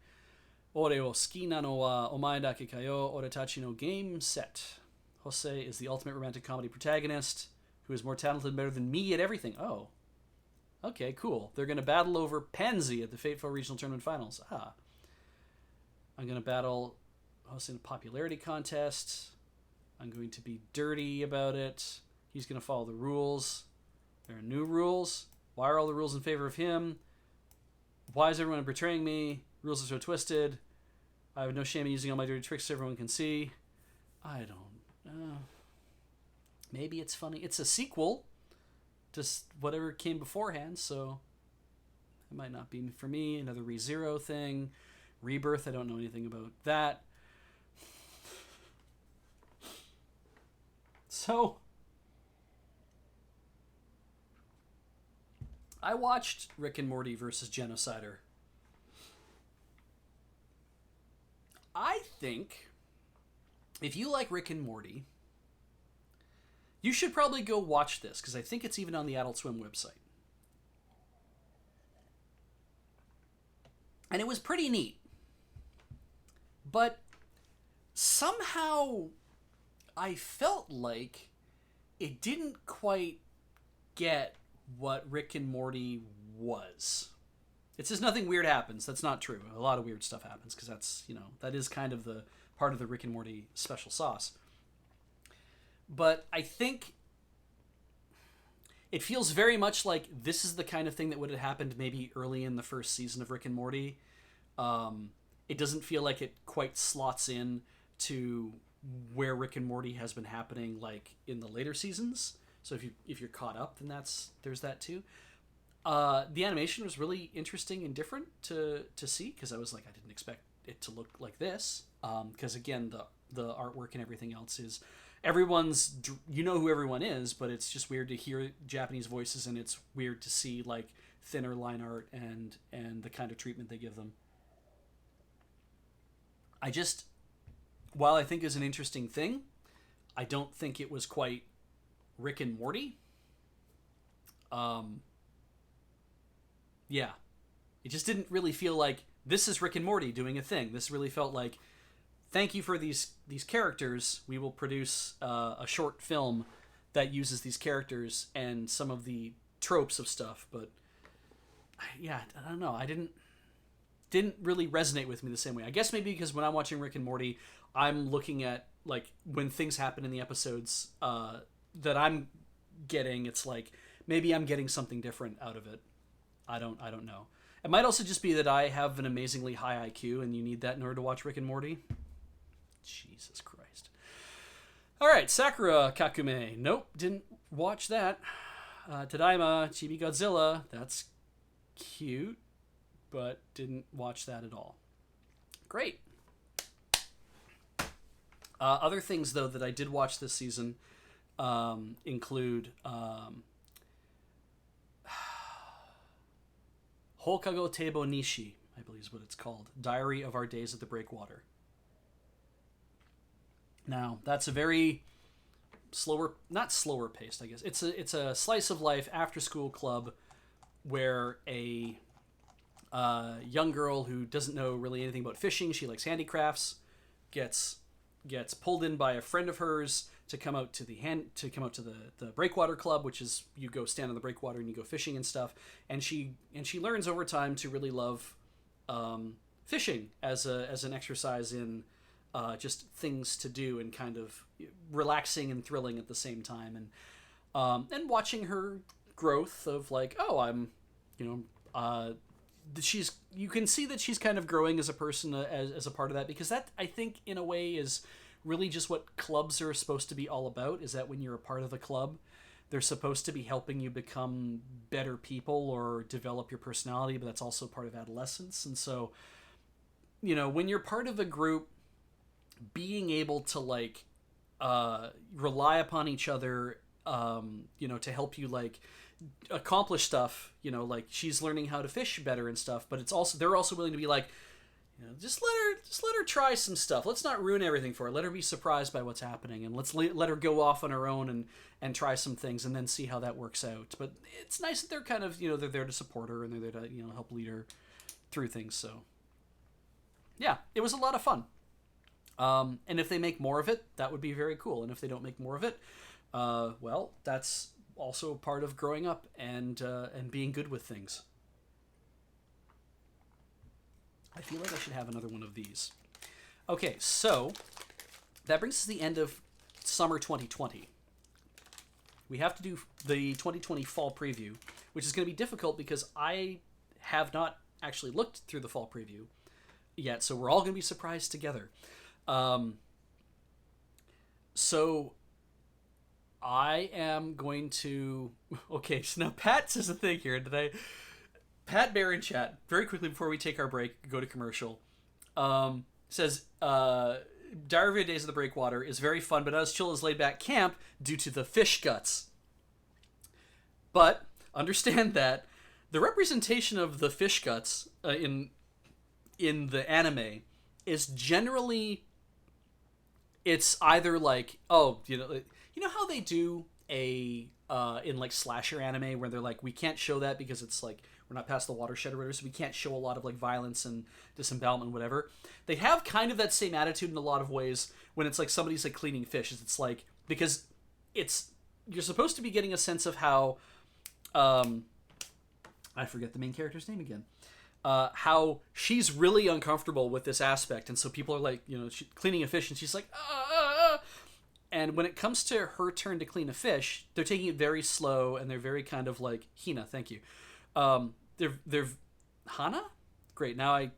Ore o suki nano wa omae dake kayo oretachi no game set. Jose is the ultimate romantic comedy protagonist who is more talented and better than me at everything. Oh. Okay, cool. They're going to battle over Pansy at the Fateful Regional Tournament Finals. I'm going to battle Jose in a popularity contest. I'm going to be dirty about it. He's going to follow the rules. There are new rules. Why are all the rules in favor of him? Why is everyone betraying me? Rules are so twisted. I have no shame in using all my dirty tricks so everyone can see. I don't... maybe it's funny. It's a sequel to whatever came beforehand, so it might not be for me. Another ReZero thing. Rebirth, I don't know anything about that. So, I watched Rick and Morty versus Genocider. I think if you like Rick and Morty, you should probably go watch this, because I think it's even on the Adult Swim website. And it was pretty neat. but somehow I felt like it didn't quite get what Rick and Morty was. It says nothing weird happens. That's not true. A lot of weird stuff happens because that's, that is kind of the part of the Rick and Morty special sauce. But I think it feels very much like this is the kind of thing that would have happened maybe early in the first season of Rick and Morty. It doesn't feel like it quite slots in to where Rick and Morty has been happening like in the later seasons. So if you're caught up, then there's that too. The animation was really interesting and different to see because I was like, I didn't expect it to look like this. Because again, the artwork and everything else is everyone's, who everyone is, but it's just weird to hear Japanese voices, and it's weird to see like thinner line art and the kind of treatment they give them. While I think is an interesting thing, I don't think it was quite Rick and Morty. Yeah. It just didn't really feel like this is Rick and Morty doing a thing. This really felt like, thank you for these characters. We will produce a short film that uses these characters and some of the tropes of stuff. But yeah, I don't know. I didn't really resonate with me the same way. I guess maybe because when I'm watching Rick and Morty, I'm looking at like when things happen in the episodes that I'm getting. It's like maybe I'm getting something different out of it. I don't know. It might also just be that I have an amazingly high IQ, and you need that in order to watch Rick and Morty. Jesus Christ. All right, Sakura Kakume. Nope, didn't watch that. Tadaima Chibi Godzilla. That's cute, but didn't watch that at all. Great. Other things, though, that I did watch this season include Hokago Teibo Nishi, I believe is what it's called. Diary of Our Days at the Breakwater. Now, that's a very not slower paced, I guess. It's a slice of life after school club where a young girl who doesn't know really anything about fishing, she likes handicrafts, gets pulled in by a friend of hers to come out to the breakwater club, which is you go stand on the breakwater and you go fishing and stuff. And she learns over time to really love fishing as an exercise in just things to do and kind of relaxing and thrilling at the same time. And watching her growth of like, you can see that she's kind of growing as a person as a part of that, because that, I think, in a way is really just what clubs are supposed to be all about, is that when you're a part of a club, they're supposed to be helping you become better people or develop your personality, but that's also part of adolescence. And so, when you're part of a group, being able to like rely upon each other, to help you like accomplish stuff, like she's learning how to fish better and stuff, but it's also, they're also willing to be like, just let her try some stuff. Let's not ruin everything for her. Let her be surprised by what's happening, and let's let her go off on her own and try some things, and then see how that works out. But it's nice that they're kind of, they're there to support her, and they're there to, help lead her through things. So yeah, it was a lot of fun. And if they make more of it, that would be very cool. And if they don't make more of it, well, that's also part of growing up and being good with things. I feel like I should have another one of these. Okay, so that brings us to the end of summer 2020. We have to do the 2020 fall preview, which is going to be difficult because I have not actually looked through the fall preview yet, so we're all going to be surprised together. So I am going to... Okay, so now Pat says a thing here. Pat Bear in chat, very quickly before we take our break, go to commercial, says, Diary of Days of the Breakwater is very fun, but not as chill as Laid Back Camp due to the fish guts. But understand that the representation of the fish guts in the anime is generally... It's either like, you know how they do in like slasher anime where they're like, we can't show that because it's like, we're not past the watershed or whatever, so we can't show a lot of like violence and disembowelment and whatever. They have kind of that same attitude in a lot of ways when it's like somebody's like cleaning fish. It's like, because it's, you're supposed to be getting a sense of how, I forget the main character's name again. How she's really uncomfortable with this aspect, and so people are like, cleaning a fish, and she's like, and when it comes to her turn to clean a fish, they're taking it very slow, and they're very kind of like, Hina, thank you. They're Hana? Great, now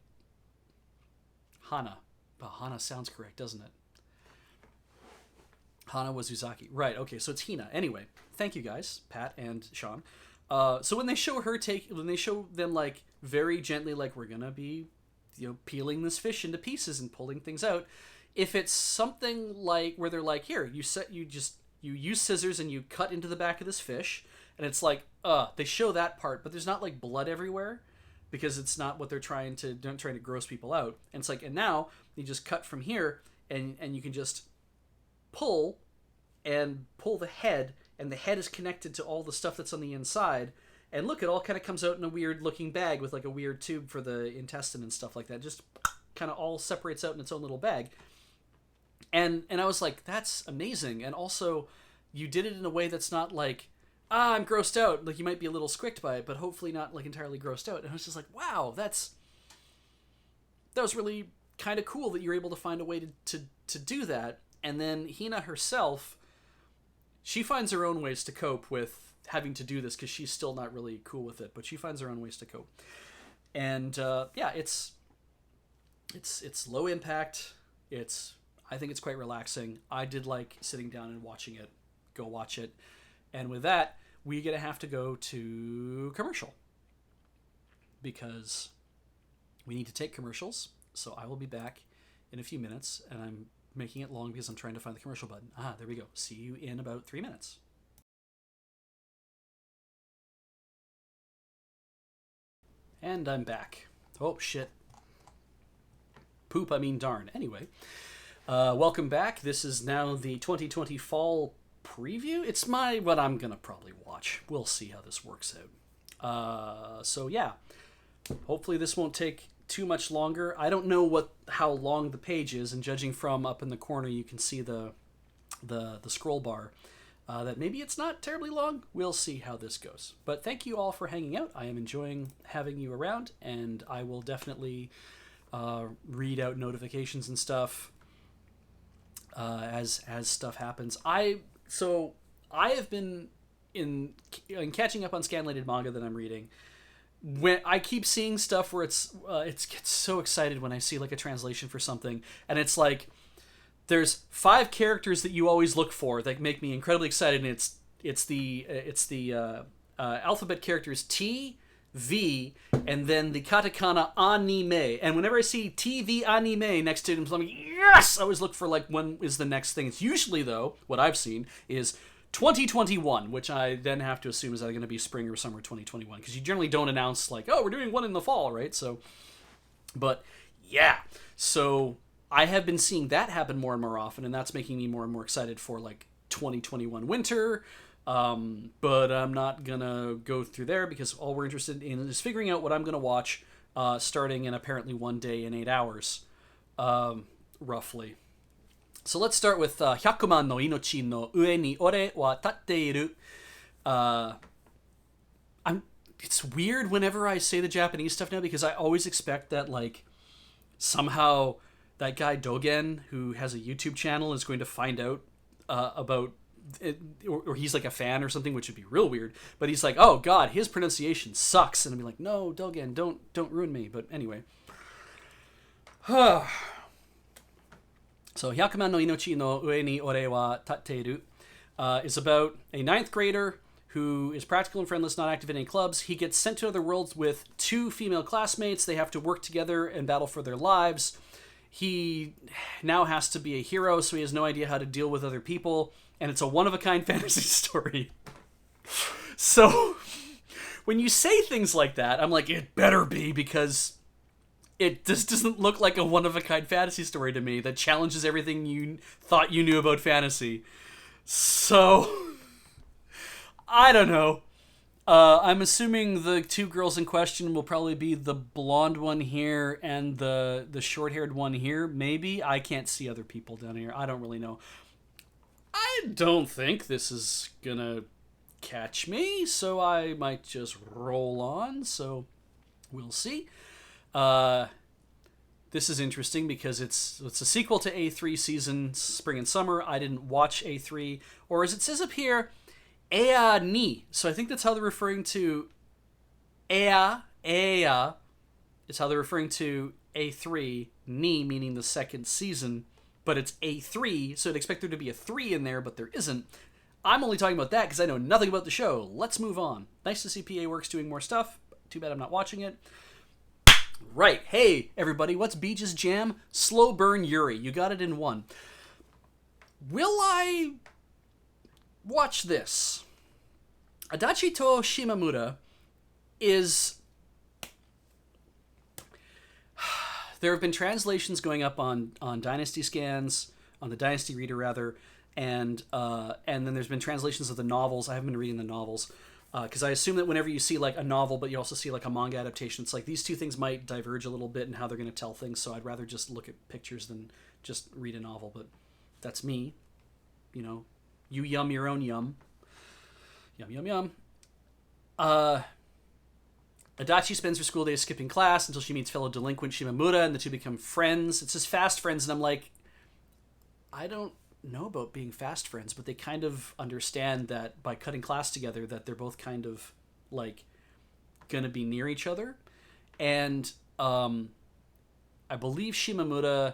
Hana. Well, Hana sounds correct, doesn't it? Hana was Uzaki. Right, okay, so it's Hina. Anyway, thank you guys, Pat and Sean. So when they show them like very gently, like, we're gonna be, peeling this fish into pieces and pulling things out. If it's something like where they're like, here, you use scissors and you cut into the back of this fish, and it's like, they show that part, but there's not like blood everywhere, because it's not what they're trying to gross people out. And it's like, and now you just cut from here, and you can just pull the head, and the head is connected to all the stuff that's on the inside. And look, it all kind of comes out in a weird looking bag with like a weird tube for the intestine and stuff like that. Just kind of all separates out in its own little bag. And I was like, that's amazing. And also, you did it in a way that's not like, I'm grossed out. Like, you might be a little squicked by it, but hopefully not like entirely grossed out. And I was just like, wow, that was really kind of cool that you're able to find a way to do that. And then Hina herself, she finds her own ways to cope with having to do this, because she's still not really cool with it, but she finds her own ways to cope. And it's low impact. I think it's quite relaxing. I did like sitting down and watching it. Go watch it. And with that, we're gonna have to go to commercial, because we need to take commercials. So I will be back in a few minutes, and I'm making it long because I'm trying to find the commercial button. There we go. See you in about 3 minutes. And I'm back. Oh, shit. Poop, I mean darn. Anyway, welcome back. This is now the 2020 fall preview. It's what I'm going to probably watch. We'll see how this works out. So yeah, hopefully this won't take too much longer. I don't know how long the page is, and judging from up in the corner, you can see the scroll bar. That maybe it's not terribly long. We'll see how this goes. But thank you all for hanging out. I am enjoying having you around, and I will definitely read out notifications and stuff as stuff happens. I have been in catching up on scanlated manga that I'm reading. When I keep seeing stuff where it gets so excited when I see like a translation for something, and it's like, there's 5 characters that you always look for that make me incredibly excited, and it's the alphabet characters T, V, and then the katakana anime. And whenever I see TV anime next to it, I'm like, yes! I always look for like, when is the next thing. It's usually, though, what I've seen is 2021, which I then have to assume is either going to be spring or summer 2021, because you generally don't announce like, oh, we're doing one in the fall, right? So, but yeah, so I have been seeing that happen more and more often, and that's making me more and more excited for like 2021 winter. But I'm not gonna go through there, because all we're interested in is figuring out what I'm gonna watch, starting in apparently 1 day and 8 hours, roughly. So let's start with Hyakuman no inochi no ue ni ore wa tatteiru. It's weird whenever I say the Japanese stuff now, because I always expect that like somehow that guy Dogen, who has a YouTube channel, is going to find out about it, or he's like a fan or something, which would be real weird. But he's like, oh god, his pronunciation sucks, and I'd be like, no, Dogen, don't ruin me. But anyway, so Hyakuman no inochi no ue ni ore wa tatteiru is about a 9th grader who is practical and friendless, not active in any clubs. He gets sent to other worlds with 2 female classmates. They have to work together and battle for their lives. He now has to be a hero, so he has no idea how to deal with other people, and it's a one-of-a-kind fantasy story. So, when you say things like that, I'm like, it better be, because it just doesn't look like a one-of-a-kind fantasy story to me that challenges everything you thought you knew about fantasy. So, I don't know. I'm assuming the two girls in question will probably be the blonde one here and the short-haired one here. Maybe. I can't see other people down here. I don't really know. I don't think this is gonna catch me, so I might just roll on. So we'll see. This is interesting because it's a sequel to A3 season Spring and Summer. I didn't watch A3, or as it says up here, Ea ni. So I think that's how they're referring to Ea. Is how they're referring to A3, ni meaning the second season, but it's A3, so I'd expect there to be a 3 in there, but there isn't. I'm only talking about that because I know nothing about the show. Let's move on. Nice to see PA Works doing more stuff. Too bad I'm not watching it. Right. Hey, everybody, what's Beej's jam? Slow Burn Yuri. You got it in one. Will I watch this? Adachi to Shimamura is... There have been translations going up on Dynasty Scans, on the Dynasty Reader rather, and then there's been translations of the novels. I haven't been reading the novels because I assume that whenever you see like a novel, but you also see like a manga adaptation, it's like these two things might diverge a little bit in how they're going to tell things. So I'd rather just look at pictures than just read a novel. But that's me, you know. You yum your own yum. Yum yum yum. Adachi spends her school days skipping class until she meets fellow delinquent Shimamura, and the two become friends. It says fast friends, and I'm like, I don't know about being fast friends, but they kind of understand that by cutting class together that they're both kind of like gonna be near each other. And I believe Shimamura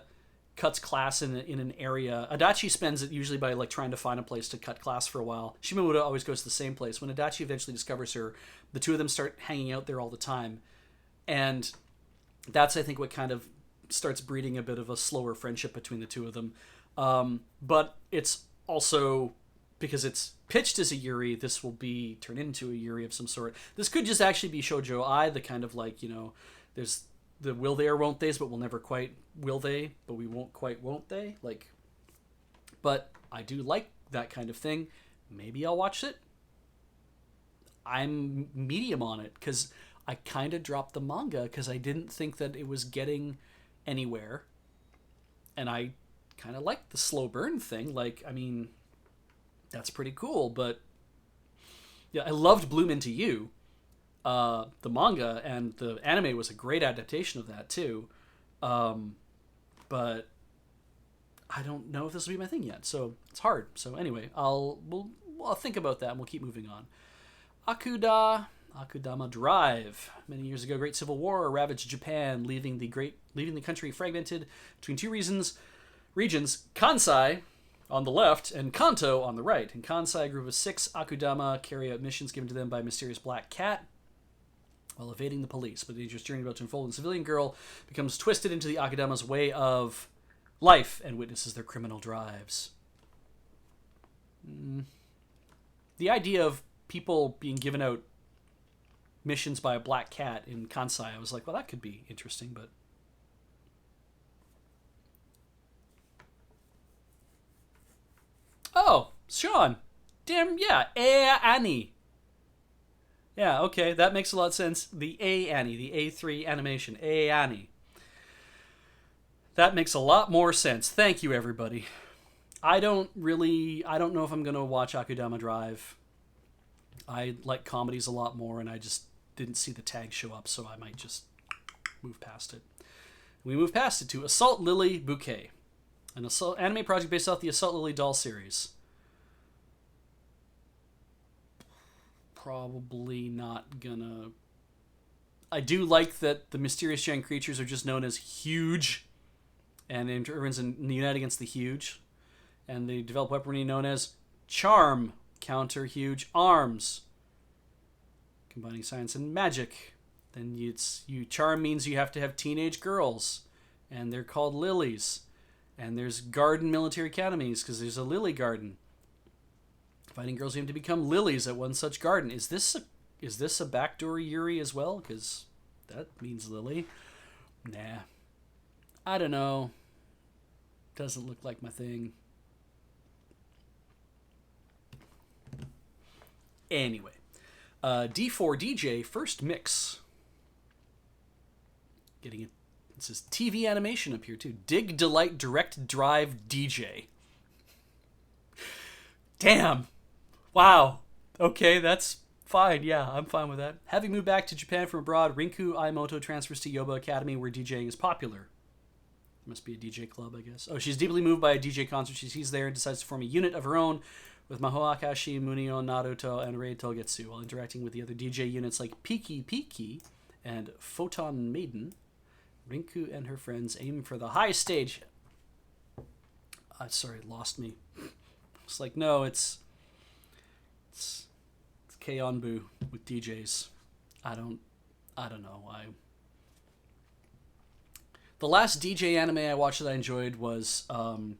cuts class in an area. Adachi spends it usually by like trying to find a place to cut class for a while. Shimamura always goes to the same place. When Adachi eventually discovers her, the two of them start hanging out there all the time, and that's I think what kind of starts breeding a bit of a slower friendship between the two of them. But it's also, because it's pitched as a Yuri, this will be turned into a Yuri of some sort. This could just actually be Shoujo Ai, the kind of like, you know, there's the will they or won't they's, but we'll never quite will they, but we won't quite won't they. Like, but I do like that kind of thing. Maybe I'll watch it. I'm medium on it because I kind of dropped the manga because I didn't think that it was getting anywhere. And I kind of like the slow burn thing. Like, I mean, that's pretty cool. But yeah, I loved Bloom Into You, the manga, and the anime was a great adaptation of that too. But I don't know if this will be my thing yet, so it's hard. So anyway, I'll think about that and we'll keep moving on. Akudama Drive. Many years ago, Great Civil War ravaged Japan, leaving the country fragmented between two regions, Kansai on the left and Kanto on the right. In Kansai, a group of 6 Akudama carry out missions given to them by a mysterious black cat while evading the police. But the dangerous journey about to unfold, and a civilian girl becomes twisted into the Akudama's way of life and witnesses their criminal drives. The idea of people being given out missions by a black cat in Kansai, I was like, well, that could be interesting, but... Oh, Sean. Damn, yeah. Annie. Yeah, okay, that makes a lot of sense. The Annie, the A3 animation. Annie. That makes a lot more sense. Thank you, everybody. I don't know if I'm going to watch Akudama Drive. I like comedies a lot more, and I just didn't see the tag show up, so I might just move past it. We move past it to Assault Lily Bouquet, an anime project based off the Assault Lily doll series. Probably not gonna... I do like that the mysterious giant creatures are just known as Huge, and everyone's unite against the Huge, and they develop weaponry known as Charm, counter Huge arms, combining science and magic. Then Charm means you have to have teenage girls, and they're called lilies. And there's garden military academies because there's a lily garden. Fighting girls aim to become lilies at one such garden. Is this a backdoor Yuri as well? Because that means lily. Nah, I don't know. Doesn't look like my thing. Anyway, D4DJ First Mix. Getting it. This is TV animation up here too. Dig Delight Direct Drive DJ. Damn. Wow. Okay, that's fine. Yeah, I'm fine with that. Having moved back to Japan from abroad, Rinku Aimoto transfers to Yoba Academy where DJing is popular. Must be a DJ club, I guess. Oh, she's deeply moved by a DJ concert she sees there and decides to form a unit of her own with Maho Akashi, Munio, Naruto, and Rei Togetsu while interacting with the other DJ units like Piki Piki and Photon Maiden. Rinku and her friends aim for the high stage. Sorry, lost me. It's like, no, it's K-Onbu with DJs. I don't know. The last DJ anime I watched that I enjoyed was the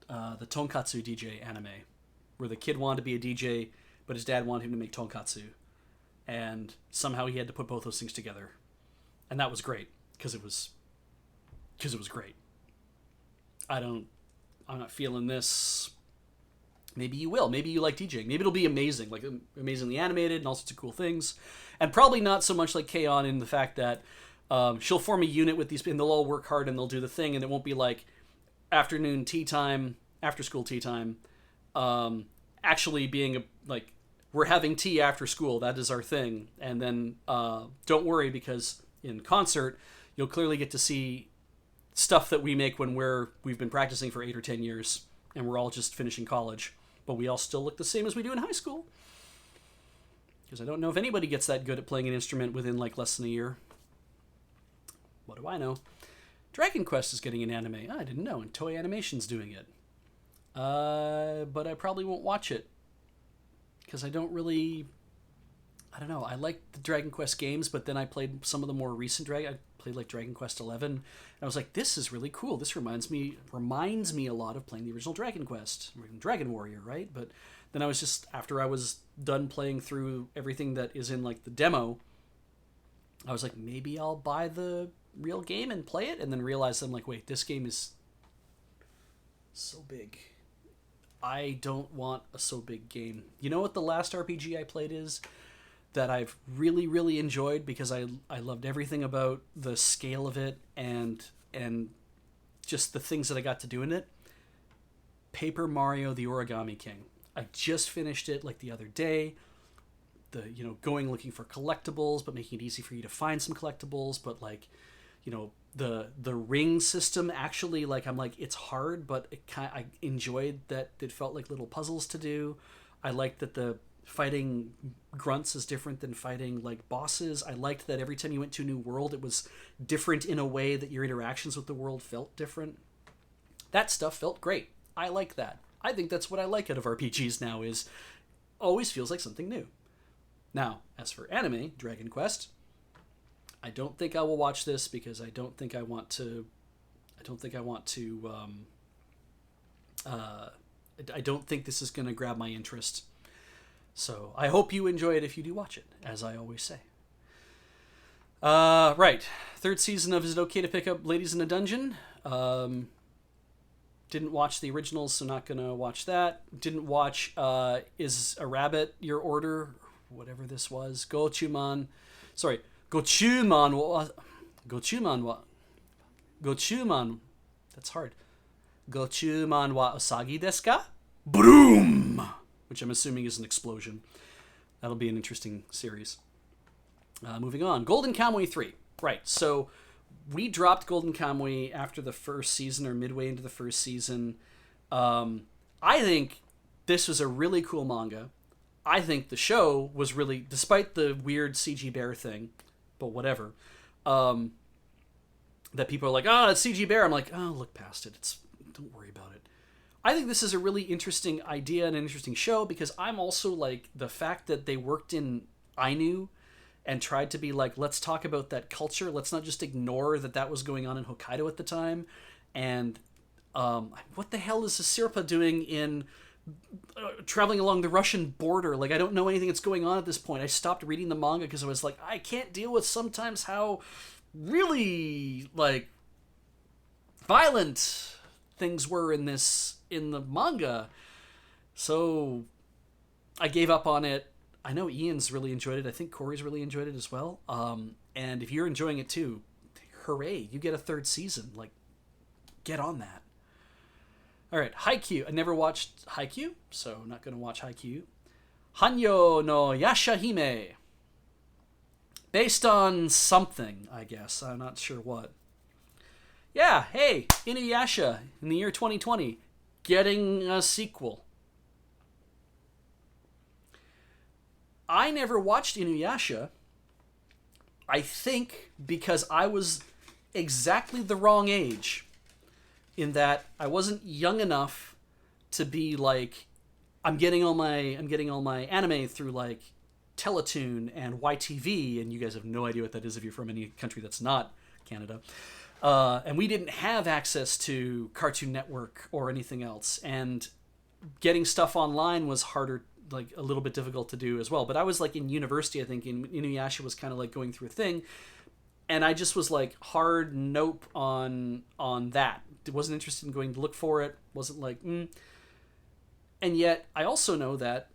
Tonkatsu DJ anime, where the kid wanted to be a DJ, but his dad wanted him to make tonkatsu, and somehow he had to put both those things together, and that was great because it was great. I'm not feeling this. Maybe you will. Maybe you like DJing. Maybe it'll be amazing, like amazingly animated and all sorts of cool things. And probably not so much like K-On! In the fact that she'll form a unit with these, and they'll all work hard and they'll do the thing, and it won't be like afternoon tea time, after school tea time, actually being like, we're having tea after school, that is our thing. And then don't worry, because in concert, you'll clearly get to see stuff that we make when we've been practicing for 8 or 10 years, and we're all just finishing college. But we all still look the same as we do in high school. Because I don't know if anybody gets that good at playing an instrument within like less than a year. What do I know? Dragon Quest is getting an anime. I didn't know, and Toei Animation's doing it. But I probably won't watch it. Because I don't know. I like the Dragon Quest games, but then I played some of the more recent I played like Dragon Quest 11, and I was like, this is really cool. This reminds me a lot of playing the original Dragon Quest, Dragon Warrior, right? But then I was just, after I was done playing through everything that is in like the demo, I was like, maybe I'll buy the real game and play it, and then realized I'm like, wait, this game is so big. I don't want a so big game. You know what the last RPG I played is? That I've really, really enjoyed because I loved everything about the scale of it and just the things that I got to do in it. Paper Mario: The Origami King. I just finished it like the other day. Going looking for collectibles, but making it easy for you to find some collectibles. But like, the ring system actually, like, I'm like, it's hard, but I enjoyed that it felt like little puzzles to do. I liked that the fighting grunts is different than fighting like bosses. I liked that every time you went to a new world, it was different in a way that your interactions with the world felt different. That stuff felt great. I like that. I think that's what I like out of RPGs now, is always feels like something new. Now, as for anime, Dragon Quest, I don't think I will watch this because I don't think I want to I don't think this is going to grab my interest. So I hope you enjoy it if you do watch it, as I always say. Right. 3rd season of Is It Okay to Pick Up Ladies in a Dungeon? Didn't watch the originals, so not going to watch that. Didn't watch Is a Rabbit Your Order? Whatever this was. Gochuman. That's hard. Gochuman wa usagi desu ka? Broom! Which I'm assuming is an explosion. That'll be an interesting series. Moving on. Golden Kamuy 3. Right, so we dropped Golden Kamuy after the first season, or midway into the first season. I think this was a really cool manga. I think the show was really, despite the weird CG bear thing, but whatever, that people are like, it's CG bear. I'm like, look past it. Don't worry about it. I think this is a really interesting idea and an interesting show, because I'm also like, the fact that they worked in Ainu and tried to be like, let's talk about that culture. Let's not just ignore that was going on in Hokkaido at the time. And what the hell is the Sirpa doing in traveling along the Russian border? Like, I don't know anything that's going on at this point. I stopped reading the manga because I was like, I can't deal with sometimes how really like violent things were in the manga. So I gave up on it. I know Ian's really enjoyed it. I think Corey's really enjoyed it as well. And if you're enjoying it too, hooray! You get a third season. Like, get on that. All right, Haikyuu. I never watched Haikyuu, so I'm not going to watch Haikyuu. Hanyo no Yashahime. Based on something, I guess. I'm not sure what. Yeah, hey, Inuyasha in the year 2020 getting a sequel. I never watched Inuyasha, I think because I was exactly the wrong age, in that I wasn't young enough to be like, I'm getting all my anime through like Teletoon and YTV, and you guys have no idea what that is if you're from any country that's not Canada. And we didn't have access to Cartoon Network or anything else, and getting stuff online was harder, like a little bit difficult to do as well. But I was like in university, I think, and Inuyasha was kind of like going through a thing, and I just was like hard nope on that. Wasn't interested in going to look for it. Wasn't like, And yet I also know that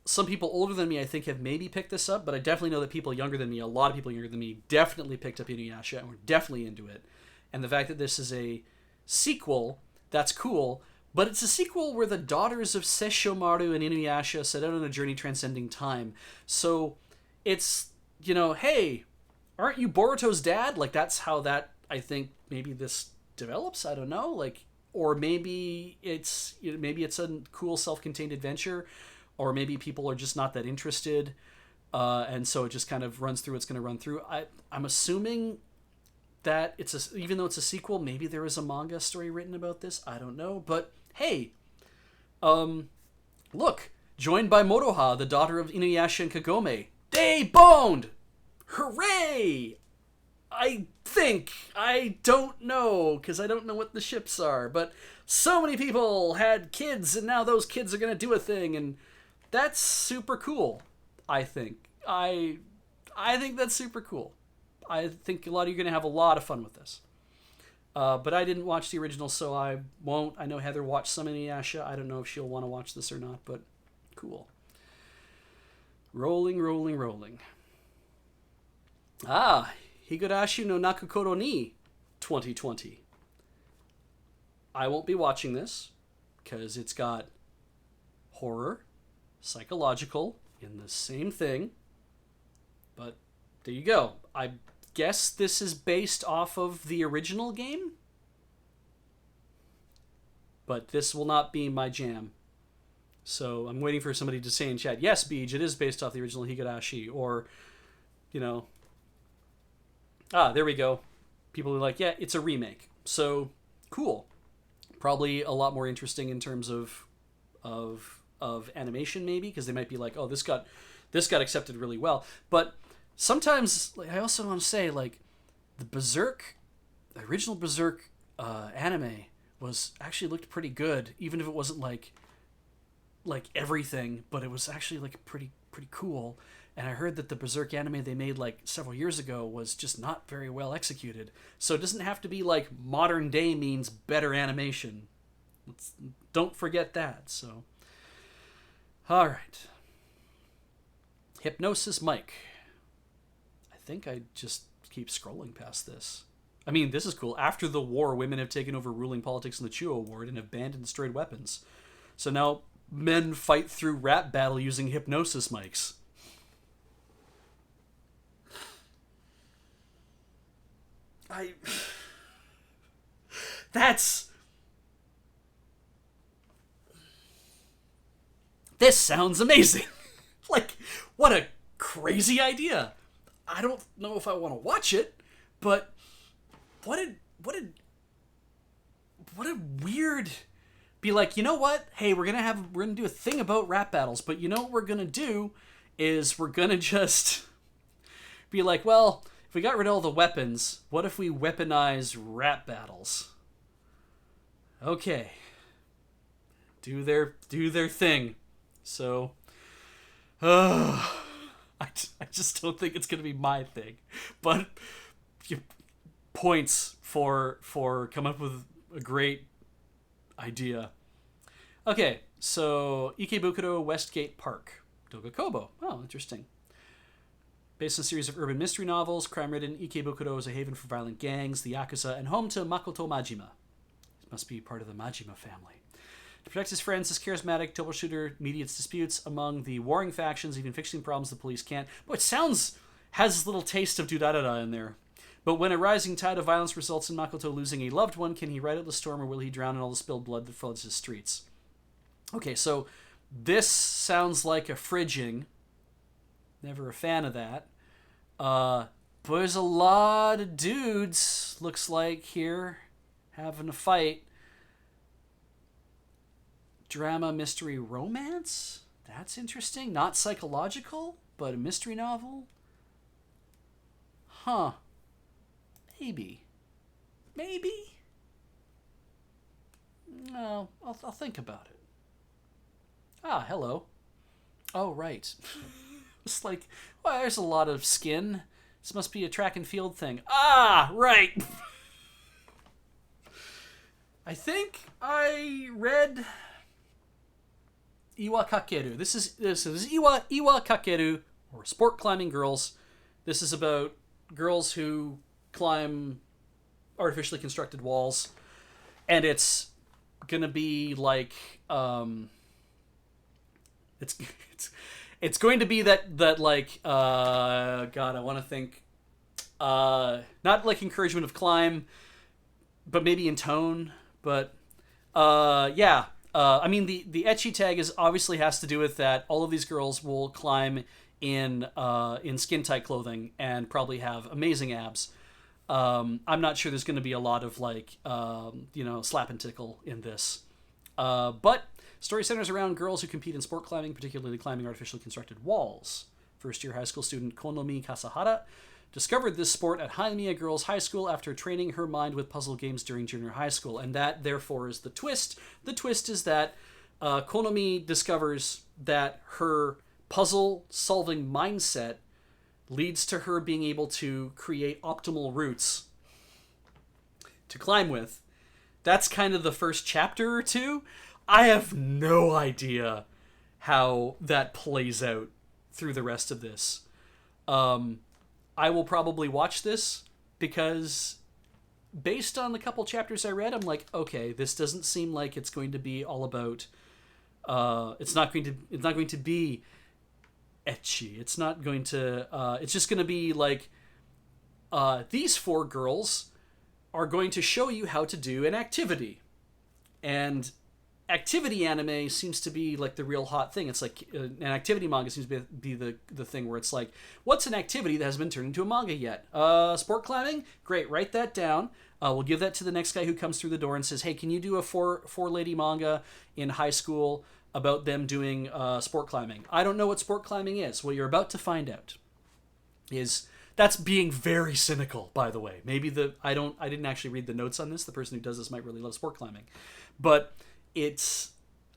some people older than me, I think, have maybe picked this up, but I definitely know that people younger than me, a lot of people younger than me, definitely picked up Inuyasha and were definitely into it. And the fact that this is a sequel, that's cool, but it's a sequel where the daughters of Sesshomaru and Inuyasha set out on a journey transcending time. So it's, hey, aren't you Boruto's dad? Like, that's how that, I think, maybe this develops. I don't know. Like, or maybe it's a cool self-contained adventure, or maybe people are just not that interested, and so it just kind of runs through. It's going to run through. I'm assuming that even though it's a sequel, maybe there is a manga story written about this. I don't know, but hey, look, joined by Moroha, the daughter of Inuyasha and Kagome. They boned! Hooray! I think. I don't know, because I don't know what the ships are, but so many people had kids, and now those kids are going to do a thing, and that's super cool, I think. I think that's super cool. I think a lot of you are going to have a lot of fun with this. But I didn't watch the original, so I won't. I know Heather watched some Inuyasha. I don't know if she'll want to watch this or not, but cool. Rolling, rolling, rolling. Higurashi no Nakukoro ni 2020. I won't be watching this because it's got horror, psychological in the same thing. But there you go. I guess this is based off of the original game. But this will not be my jam. So I'm waiting for somebody to say in chat, yes, Beej, it is based off the original Higurashi. Or, there we go. People are like, yeah, it's a remake. So, cool. Probably a lot more interesting in terms of animation, maybe, because they might be like, oh, this got accepted really well. But sometimes, I also want to say, like, the original Berserk anime was actually looked pretty good, even if it wasn't like everything, but it was actually like pretty cool. And I heard that the Berserk anime they made like several years ago was just not very well executed. So it doesn't have to be like modern day means better animation. Don't forget that. So, all right. Hypnosis Mike. I think I just keep scrolling past this. I mean, this is cool. After the war, women have taken over ruling politics in the Chuo Ward and have banned and destroyed weapons. So now men fight through rap battle using hypnosis mics. This sounds amazing. Like, what a crazy idea. I don't know if I want to watch it, but what a weird. Be like, you know what? Hey, we're gonna do a thing about rap battles, but you know what we're gonna do is we're gonna just be like, well, if we got rid of all the weapons, what if we weaponize rap battles? Okay. Do their thing. So, I just don't think it's gonna be my thing. But points for coming up with a great idea. Okay, so Ikebukuro Westgate Park. Dogakobo. Oh, interesting. Based on a series of urban mystery novels, crime-ridden Ikebukuro is a haven for violent gangs, the Yakuza, and home to Makoto Majima. He must be part of the Majima family. To protect his friends, this charismatic troubleshooter mediates disputes among the warring factions, even fixing problems the police can't. Boy, it has a little taste of Durarara in there. But when a rising tide of violence results in Makoto losing a loved one, can he ride out the storm or will he drown in all the spilled blood that floods his streets? Okay, so this sounds like a fridging. Never a fan of that. But there's a lot of dudes, looks like, here, having a fight. Drama, mystery, romance? That's interesting. Not psychological, but a mystery novel? Huh. Maybe. Maybe? No, I'll think about it. Ah, hello. Oh, right. It's like, well, there's a lot of skin. This must be a track and field thing. Ah, right. I think I read Iwa Kakeru. This is Iwa Kakeru, or Sport Climbing Girls. This is about girls who climb artificially constructed walls, and it's gonna be like it's going to be that like God, I want to think not like encouragement of climb, but maybe in tone. But yeah. I mean, the ecchi tag is obviously has to do with that. All of these girls will climb in skin tight clothing and probably have amazing abs. I'm not sure there's going to be a lot of like slap and tickle in this, but story centers around girls who compete in sport climbing, particularly climbing artificially constructed walls. First-year high school student Konomi Kasahara discovered this sport at Haimiya Girls High School after training her mind with puzzle games during junior high school. And that, therefore, is the twist. The twist is that Konomi discovers that her puzzle-solving mindset leads to her being able to create optimal routes to climb with. That's kind of the first chapter or two. I have no idea how that plays out through the rest of this. I will probably watch this because based on the couple chapters I read, I'm like, okay, this doesn't seem like it's going to be all about it's not going to be ecchi. It's not going to it's just going to be like these four girls are going to show you how to do an activity. And activity anime seems to be like the real hot thing. It's like an activity manga seems to be the thing where it's like, what's an activity that hasn't been turned into a manga yet? Sport climbing? Great, write that down. We'll give that to the next guy who comes through the door and says, hey, can you do a four lady manga in high school about them doing sport climbing? I don't know what sport climbing is. Well, you're about to find out. That's being very cynical, by the way. Maybe I didn't actually read the notes on this. The person who does this might really love sport climbing. But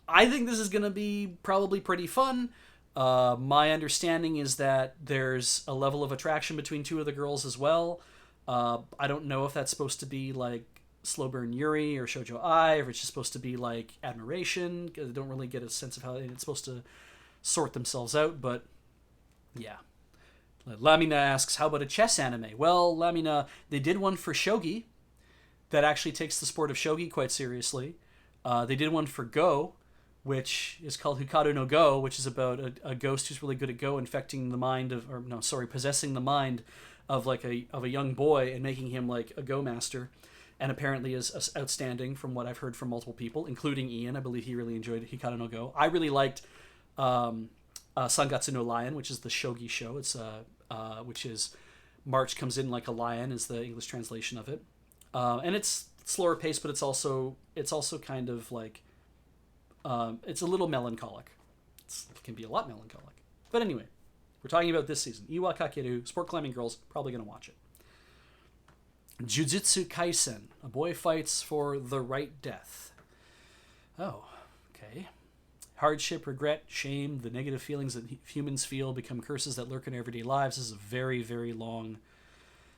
I think this is going to be probably pretty fun. My understanding is that there's a level of attraction between two of the girls as well. I don't know if that's supposed to be like slow burn Yuri or Shoujo Ai, or if it's just supposed to be like admiration. I don't really get a sense of how it's supposed to sort themselves out, but yeah. Lamina asks, how about a chess anime? Well, Lamina, they did one for shogi that actually takes the sport of shogi quite seriously. They did one for Go, which is called Hikaru no Go, which is about a ghost who's really good at Go possessing the mind of like a young boy and making him like a Go master, and apparently is outstanding from what I've heard from multiple people, including Ian. I believe he really enjoyed Hikaru no Go. I really liked Sangatsu no Lion, which is the shogi show. It's which is March comes in like a lion is the English translation of it, and it's slower pace, but it's also kind of like it's a little melancholic. It can be a lot melancholic. But anyway, we're talking about this season. Iwa Kakeru, Sport Climbing Girls, probably going to watch it. Jujutsu Kaisen. A boy fights for the right death. Oh, okay. Hardship, regret, shame, the negative feelings that humans feel become curses that lurk in everyday lives. This is a very, very long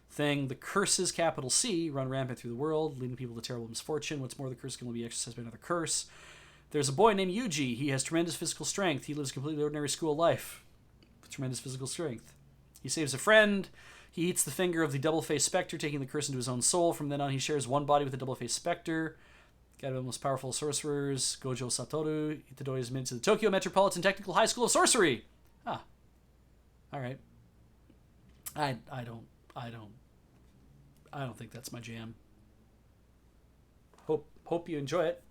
thing. The curses, capital C, run rampant through the world, leading people to terrible misfortune. What's more, the curse can only be exercised by another curse. There's a boy named Yuji. He has tremendous physical strength. He lives a completely ordinary school life with tremendous physical strength. He saves a friend. He eats the finger of the double-faced specter, taking the curse into his own soul. From then on, he shares one body with the double-faced specter. Guy of the most powerful sorcerers, Gojo Satoru. Itadori is admitted to the Tokyo Metropolitan Technical High School of Sorcery. Ah, all right. I don't think that's my jam. Hope you enjoy it.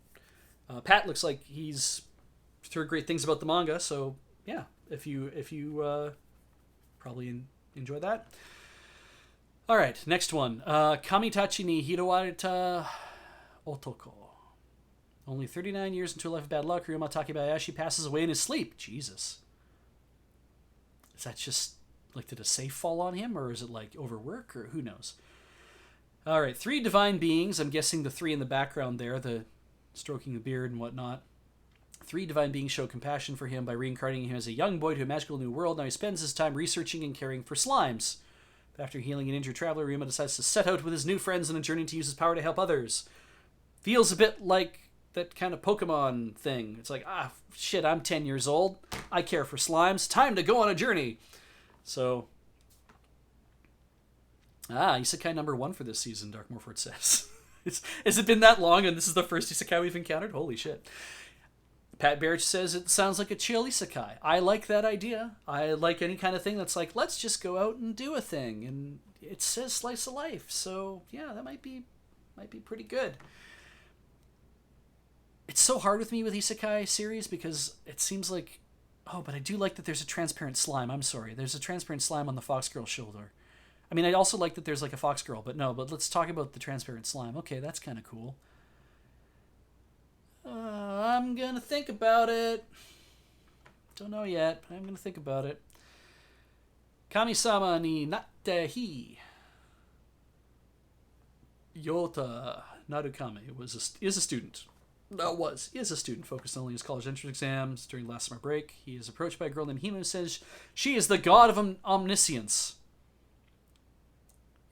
Pat looks like he's heard great things about the manga, so yeah, if you probably enjoy that. All right, next one. Kamitachi ni Hirowareta Otoko. Only 39 years into a life of bad luck, Ryoma Takebayashi passes away in his sleep. Jesus. Is that just, like, did a safe fall on him, or is it, like, overwork, or who knows? All right, 3 divine beings. I'm guessing the 3 in the background there, the stroking the beard and whatnot. 3 divine beings show compassion for him by reincarnating him as a young boy to a magical new world. Now he spends his time researching and caring for slimes. But after healing an injured traveler, Ryoma decides to set out with his new friends on a journey to use his power to help others. Feels a bit like that kind of Pokemon thing. It's like, shit, I'm 10 years old. I care for slimes. Time to go on a journey. So, Isekai number 1 for this season, Dark Morford says. Has it been that long and this is the first Isekai we've encountered? Holy shit. Pat Barrett says it sounds like a chill Isekai. I like that idea. I like any kind of thing that's like, let's just go out and do a thing. And it says slice of life. So, yeah, that might be pretty good. It's so hard with me with Isekai series because it seems like, but I do like that there's a transparent slime. I'm sorry. There's a transparent slime on the Fox Girl shoulder. I mean, I also like that there's like a Fox Girl, but let's talk about the transparent slime. Okay, that's kind of cool. I'm going to think about it. Don't know yet, but I'm going to think about it. Kami-sama ni natte hi. Yota Narukame is a student. Is a student focused only on his college entrance exams during last summer break. He is approached by a girl named Hima who says she is the god of omniscience.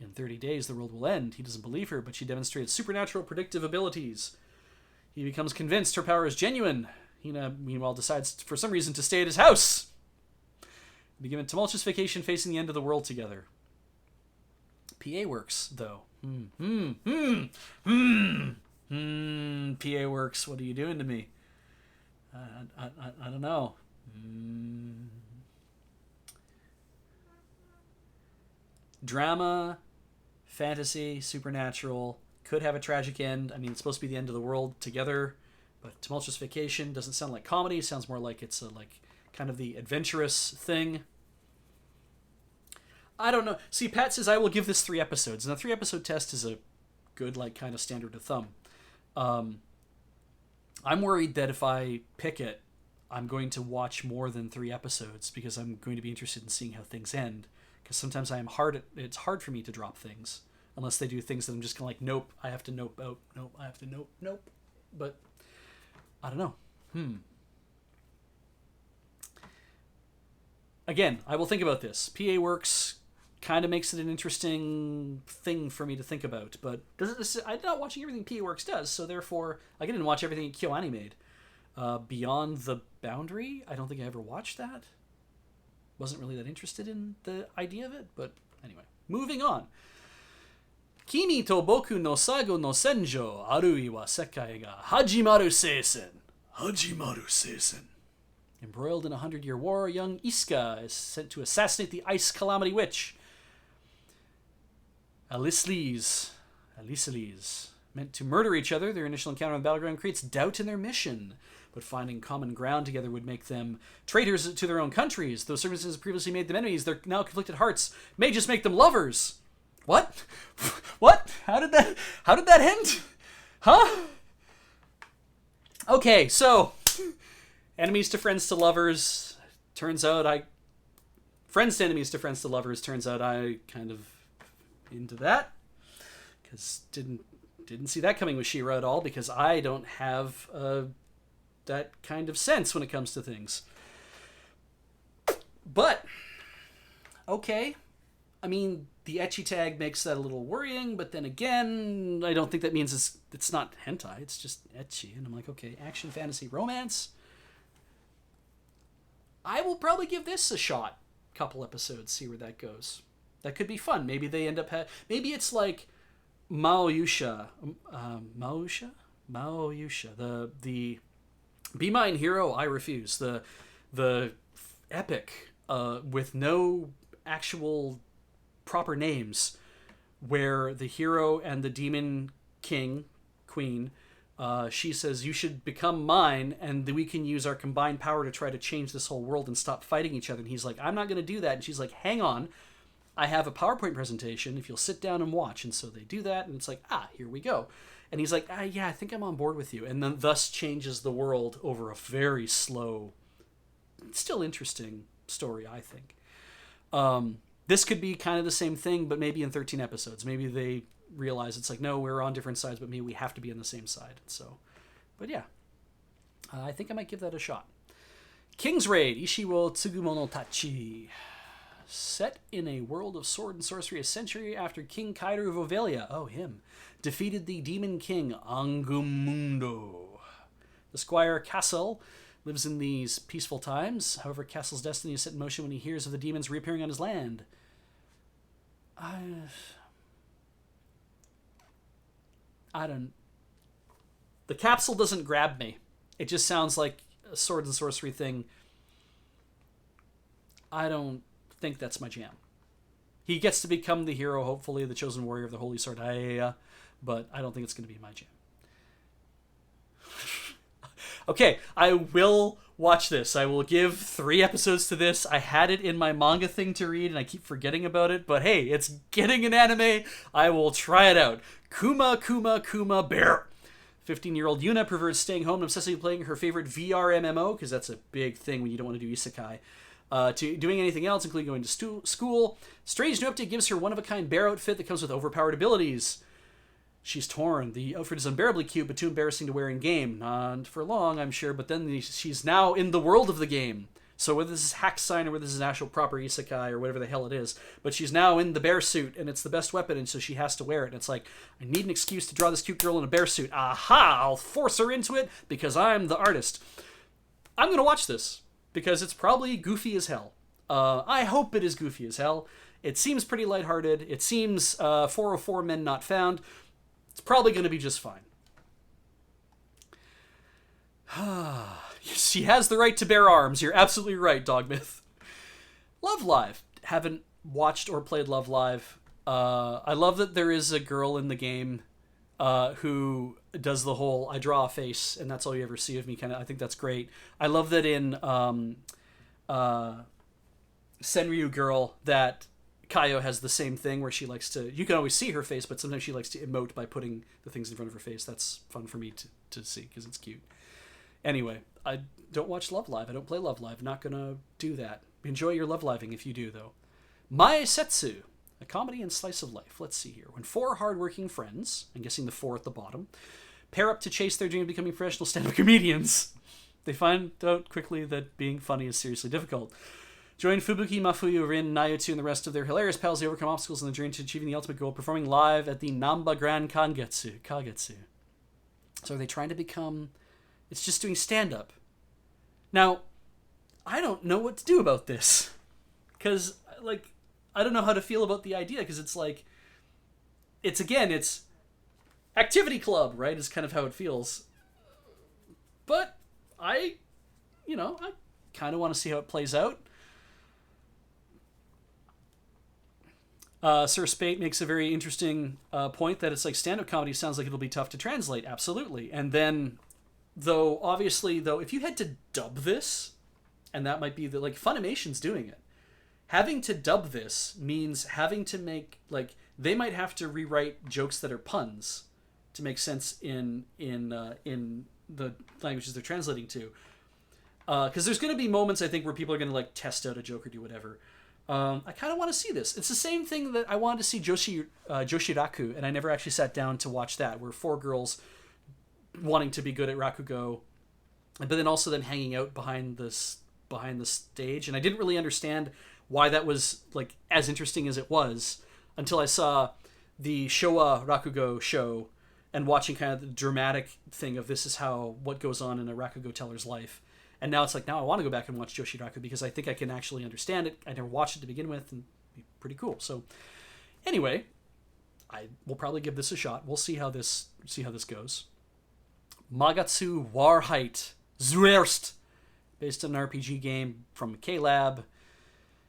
In 30 days, the world will end. He doesn't believe her, but she demonstrates supernatural predictive abilities. He becomes convinced her power is genuine. Hina, meanwhile, decides for some reason to stay at his house. They begin a tumultuous vacation facing the end of the world together. PA works, though. PA works. What are you doing to me? I don't know. Drama, fantasy, supernatural, could have a tragic end. I mean, it's supposed to be the end of the world together, but tumultuous vacation doesn't sound like comedy. It sounds more like it's kind of the adventurous thing. I don't know. See, Pat says I will give this 3 episodes, and the 3-episode test is a good kind of standard of thumb. I'm worried that if I pick it, I'm going to watch more than 3 episodes because I'm going to be interested in seeing how things end. Because sometimes it's hard for me to drop things unless they do things that I'm just kind of like, nope, I have to nope out, nope, I have to nope. But I don't know. Again, I will think about this. PA works kind of makes it an interesting thing for me to think about, but I'm not watching everything PA Works does, so therefore I didn't watch everything KyoAni made. Beyond the Boundary, I don't think I ever watched that. Wasn't really that interested in the idea of it, but anyway, moving on. Kimi to boku no sago no senjo arui wa sekai ga hajimaru seisen. Embroiled in a 100-year war, young Iska is sent to assassinate the Ice Calamity Witch. Aliceles, meant to murder each other, their initial encounter on the battleground creates doubt in their mission. But finding common ground together would make them traitors to their own countries. Though circumstances previously made them enemies, their now conflicted hearts may just make them lovers. What? What? How did that end? Huh? Okay, so enemies to friends to lovers. Turns out friends to enemies to friends to lovers. Turns out I kind of into that because didn't see that coming with She-Ra at all because I don't have that kind of sense when it comes to things. But okay, I mean, the ecchi tag makes that a little worrying, but then again, I don't think that means it's not hentai. It's just ecchi, and I'm like, okay, action, fantasy, romance. I will probably give this a shot. Couple episodes, see where that goes. That could be fun. Maybe they end up maybe it's like Maoyusha, Maoyusha, the Be Mine Hero, I Refuse, the epic with no actual proper names, where the hero and the demon queen, she says, you should become mine, and we can use our combined power to try to change this whole world and stop fighting each other. And he's like, I'm not going to do that. And she's like, hang on, I have a PowerPoint presentation if you'll sit down and watch. And so they do that, and it's like, here we go. And he's like, yeah, I think I'm on board with you. And then thus changes the world over a very slow, still interesting story, I think. This could be kind of the same thing, but maybe in 13 episodes. Maybe they realize it's like, no, we're on different sides, but maybe we have to be on the same side. So, but yeah, I think I might give that a shot. King's Raid, Ishiwo Tsugumono Tachi. Set in a world of sword and sorcery a century after King Kairu of Ovelia, him, defeated the demon king Angumundo. The squire Castle lives in these peaceful times. However, Castle's destiny is set in motion when he hears of the demons reappearing on his land. I don't... The capsule doesn't grab me. It just sounds like a sword and sorcery thing. I don't think that's my jam. He gets to become the hero, hopefully, the chosen warrior of the Holy Sword, but I don't think it's going to be my jam. Okay, I will watch this. I will give 3 episodes to this. I had it in my manga thing to read, and I keep forgetting about it. But hey, it's getting an anime. I will try it out. Kuma Kuma Kuma Bear. 15-year-old Yuna prefers staying home and obsessively playing her favorite VR MMO, because that's a big thing when you don't want to do isekai, to doing anything else, including going to school. Strange new update gives her one-of-a-kind bear outfit that comes with overpowered abilities. She's torn. The outfit is unbearably cute, but too embarrassing to wear in game. Not for long, I'm sure, but then she's now in the world of the game. So whether this is hack sign or whether this is an actual proper isekai or whatever the hell it is, but she's now in the bear suit, and it's the best weapon, and so she has to wear it. And it's like, I need an excuse to draw this cute girl in a bear suit. Aha! I'll force her into it because I'm the artist. I'm going to watch this because it's probably goofy as hell. I hope it is goofy as hell. It seems pretty lighthearted. It seems 404 Men Not Found. It's probably going to be just fine. She has the right to bear arms. You're absolutely right, Dogmyth. Love Live. Haven't watched or played Love Live. I love that there is a girl in the game who does the whole I draw a face and that's all you ever see of me kind of. I think that's great. I love that in Senryu Girl that Kaio has the same thing where she likes to, you can always see her face, but sometimes she likes to emote by putting the things in front of her face. That's fun for me to see because it's cute. Anyway, I don't watch Love Live. I don't play Love Live. Not gonna do that. Enjoy your Love Living if you do, though. Mae Setsu, a comedy and slice of life. Let's see here. When 4 hardworking friends, I'm guessing the 4 at the bottom, pair up to chase their dream of becoming professional stand-up comedians, they find out quickly that being funny is seriously difficult. Join Fubuki, Mafuyu, Rin, Nayotsu, and the rest of their hilarious pals to overcome obstacles on the journey to achieving the ultimate goal, performing live at the Namba Grand Kagetsu. So are they trying to become... It's just doing stand-up. Now, I don't know what to do about this. Because, like, I don't know how to feel about the idea, because it's like... It's activity club, right, is kind of how it feels. But I kind of want to see how it plays out. Sir Spate makes a very interesting point that it's like stand-up comedy sounds like it'll be tough to translate. Absolutely. And then, if you had to dub this, and that might be like Funimation's doing it, having to dub this means having to make, like, they might have to rewrite jokes that are puns to make sense in the languages they're translating to. Because there's going to be moments, I think, where people are going to, like, test out a joke or do whatever. I kind of want to see this. It's the same thing that I wanted to see Joshiraku, and I never actually sat down to watch that, where 4 girls wanting to be good at Rakugo, but then also them hanging out behind the stage. And I didn't really understand why that was like as interesting as it was until I saw the Showa Rakugo show and watching kind of the dramatic thing of this is how what goes on in a Rakugo teller's life. And now it's like, now I want to go back and watch Joshiraku because I think I can actually understand it. I never watched it to begin with, and it'd be pretty cool. So anyway, I will probably give this a shot. We'll see how this goes. Magatsu Warheit Zuerst, based on an RPG game from K-Lab.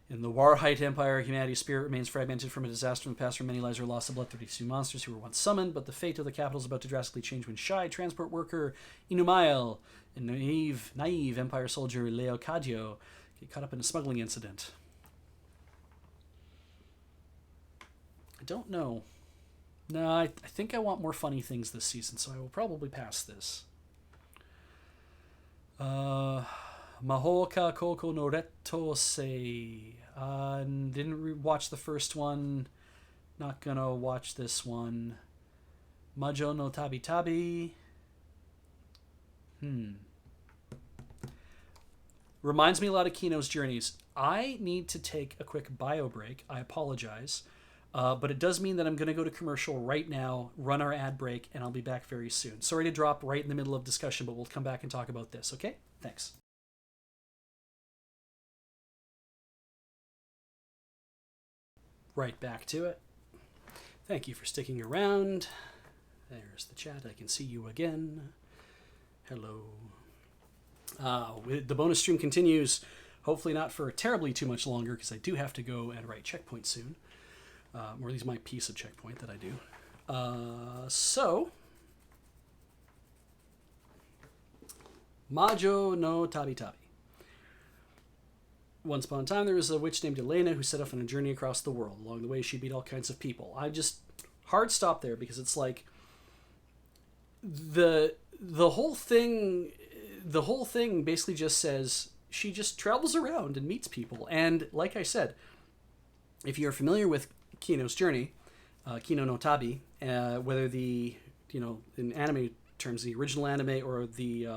In the Warheit Empire, humanity's spirit remains fragmented from a disaster in the past where many lives are lost to bloodthirsty sea monsters who were once summoned, but the fate of the capital is about to drastically change when shy transport worker Inumael and naive Empire soldier Leo Cadio get caught up in a smuggling incident. I don't know. No, I think I want more funny things this season, so I will probably pass this. Mahoka Koko no Retto Sei. Didn't watch the first one. Not gonna watch this one. Majo no Tabi Tabi. Reminds me a lot of Kino's Journeys. I need to take a quick bio break. I apologize. But it does mean that I'm going to go to commercial right now, run our ad break, and I'll be back very soon. Sorry to drop right in the middle of discussion, but we'll come back and talk about this, okay? Thanks. Right back to it. Thank you for sticking around. There's the chat. I can see you again. Hello. The bonus stream continues. Hopefully not for terribly too much longer, because I do have to go and write checkpoint soon. Or at least my piece of checkpoint that I do. So, Majo no Tabi Tabi. Once upon a time, there was a witch named Elena who set off on a journey across the world. Along the way, she beat all kinds of people. I just hard stop there because it's like the whole thing basically just says she just travels around and meets people. And like I said, if you're familiar with Kino's Journey, Kino no Tabi, whether the, in anime terms, the original anime or the,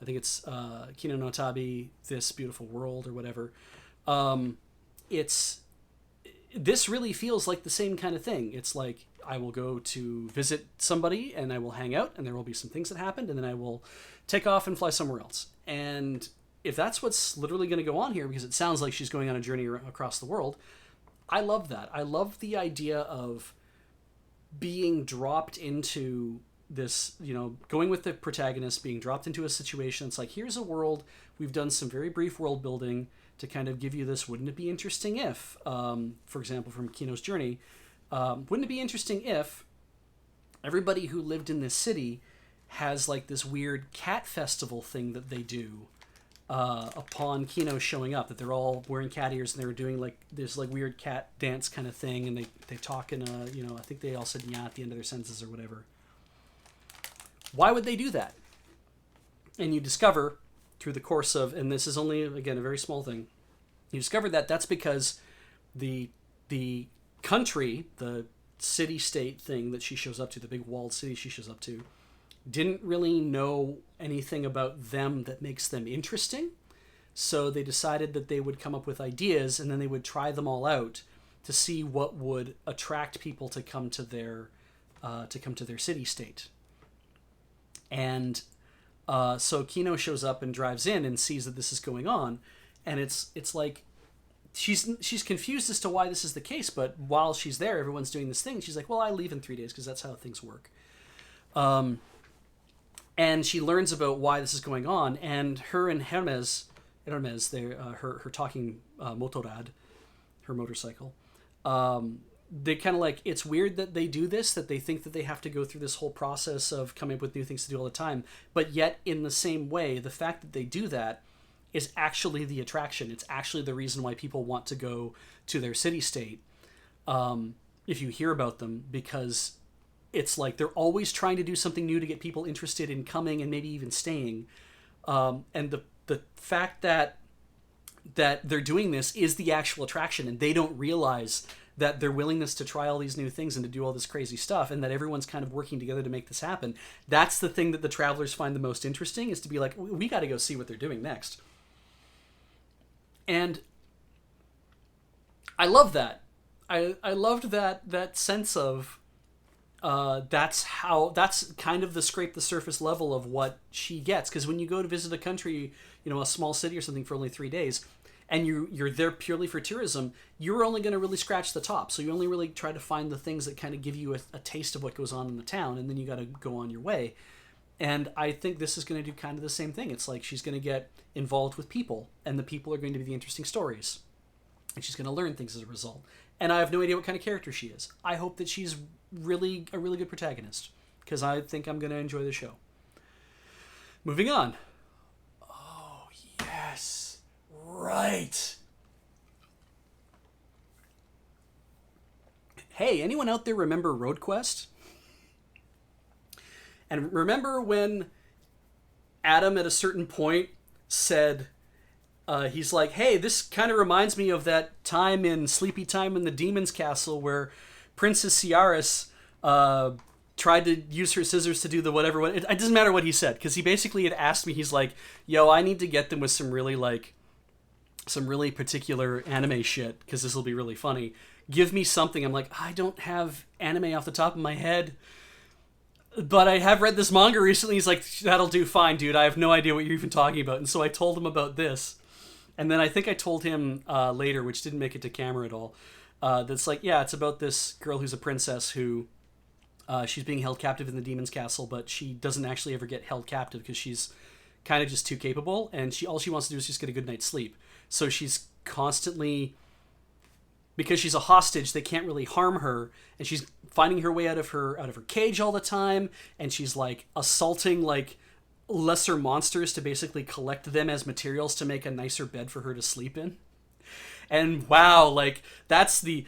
I think it's Kino no Tabi, This Beautiful World or whatever, this really feels like the same kind of thing. It's like, I will go to visit somebody and I will hang out and there will be some things that happened and then I will take off and fly somewhere else. And if that's what's literally going to go on here, because it sounds like she's going on a journey across the world, I love that. I love the idea of being dropped into this, going with the protagonist, being dropped into a situation. It's like, here's a world. We've done some very brief world building to kind of give you this. Wouldn't it be interesting if, for example, from Kino's Journey, wouldn't it be interesting if everybody who lived in this city has like this weird cat festival thing that they do upon Kino showing up, that they're all wearing cat ears and they're doing like this like weird cat dance kind of thing, and they talk in a, I think they all said "nya" at the end of their sentences or whatever. Why would they do that? And you discover through the course of, and this is only again a very small thing, you discover that that's because the country, the city-state thing that she shows up to, the big walled city she shows up to, didn't really know anything about them that makes them interesting. So they decided that they would come up with ideas and then they would try them all out to see what would attract people to come to their city-state. And so Kino shows up and drives in and sees that this is going on, and it's like she's confused as to why this is the case, but while she's there, everyone's doing this thing. She's like, well, I leave in 3 days because that's how things work. And she learns about why this is going on, and her and Hermes, her talking motorad, her motorcycle, they kind of like, it's weird that they do this, that they think that they have to go through this whole process of coming up with new things to do all the time, but yet in the same way, the fact that they do that is actually the attraction. It's actually the reason why people want to go to their city-state, if you hear about them, because it's like they're always trying to do something new to get people interested in coming and maybe even staying. And the fact that they're doing this is the actual attraction, and they don't realize that their willingness to try all these new things and to do all this crazy stuff, and that everyone's kind of working together to make this happen. That's the thing that the travelers find the most interesting, is to be like, we got to go see what they're doing next. And I love that. I loved that sense of that's kind of the scrape the surface level of what she gets, because when you go to visit a country, a small city or something for only 3 days, and you're there purely for tourism, you're only going to really scratch the top. So you only really try to find the things that kind of give you a taste of what goes on in the town, and then you got to go on your way. And I think this is going to do kind of the same thing. It's like she's going to get involved with people, and the people are going to be the interesting stories, and she's going to learn things as a result. And I have no idea what kind of character she is. I hope that she's really a really good protagonist, because I think I'm going to enjoy the show. Moving on. Oh, yes. Right. Hey, anyone out there remember Road Quest? And remember when Adam at a certain point said, he's like, hey, this kind of reminds me of that time in Sleepy Time in the Demon's Castle where Princess Ciaris tried to use her scissors to do the whatever. It doesn't matter what he said, because he basically had asked me, he's like, yo, I need to get them with some really particular anime shit, because this will be really funny. Give me something. I'm like, I don't have anime off the top of my head, but I have read this manga recently. He's like, that'll do fine, dude. I have no idea what you're even talking about. And so I told him about this. And then I think I told him later, which didn't make it to camera at all, that's like, yeah, it's about this girl who's a princess who she's being held captive in the demon's castle, but she doesn't actually ever get held captive because she's kind of just too capable, and all she wants to do is just get a good night's sleep. So she's constantly, because she's a hostage, they can't really harm her, and she's finding her way out of her cage all the time, and she's like assaulting like lesser monsters to basically collect them as materials to make a nicer bed for her to sleep in. And wow, like that's the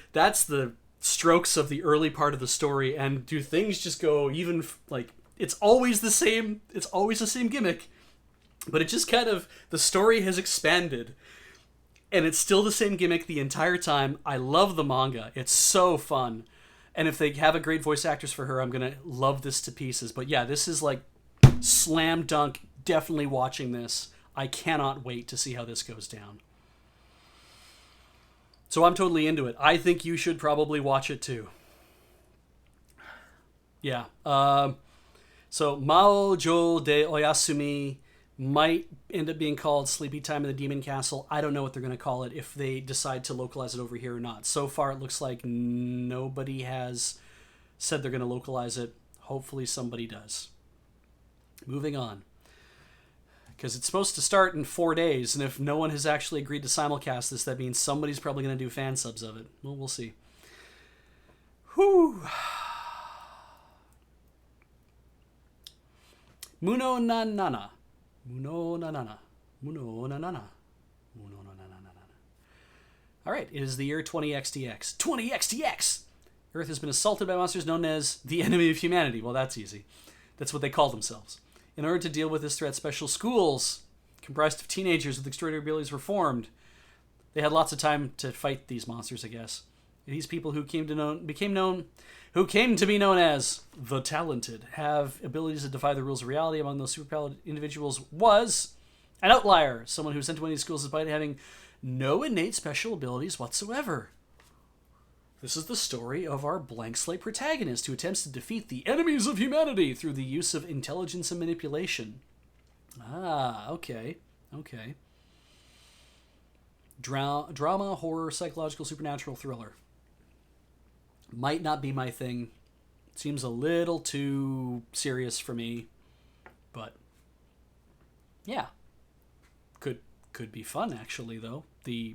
strokes of the early part of the story. And do things just go even like it's always the same gimmick, but it just kind of, the story has expanded and it's still the same gimmick the entire time. I love the manga. It's so fun. And if they have a great voice actress for her, I'm going to love this to pieces. But yeah, this is like slam dunk. Definitely watching this. I cannot wait to see how this goes down. So I'm totally into it. I think you should probably watch it too. Yeah. So Maojo de Oyasumi might end up being called Sleepy Time in the Demon Castle. I don't know what they're going to call it, if they decide to localize it over here or not. So far, it looks like nobody has said they're going to localize it. Hopefully somebody does. Moving on. Because it's supposed to start in 4 days, and if no one has actually agreed to simulcast this, that means somebody's probably going to do fan subs of it. Well, we'll see. Whew. Muno na nana. Muno na nana. Muno na nana. Muno na nana. All right, it is the year 20XDX. 20XDX! Earth has been assaulted by monsters known as the enemy of humanity. Well, that's easy. That's what they call themselves. In order to deal with this threat, special schools comprised of teenagers with extraordinary abilities were formed. They had lots of time to fight these monsters, I guess. These people who came to be known as the Talented have abilities that defy the rules of reality. Among those superpowered individuals was an outlier, someone who was sent to one of these schools despite having no innate special abilities whatsoever. This is the story of our blank slate protagonist who attempts to defeat the enemies of humanity through the use of intelligence and manipulation. Ah, okay. Drama, horror, psychological, supernatural, thriller. Might not be my thing. Seems a little too serious for me. But, yeah. Could be fun, actually, though. If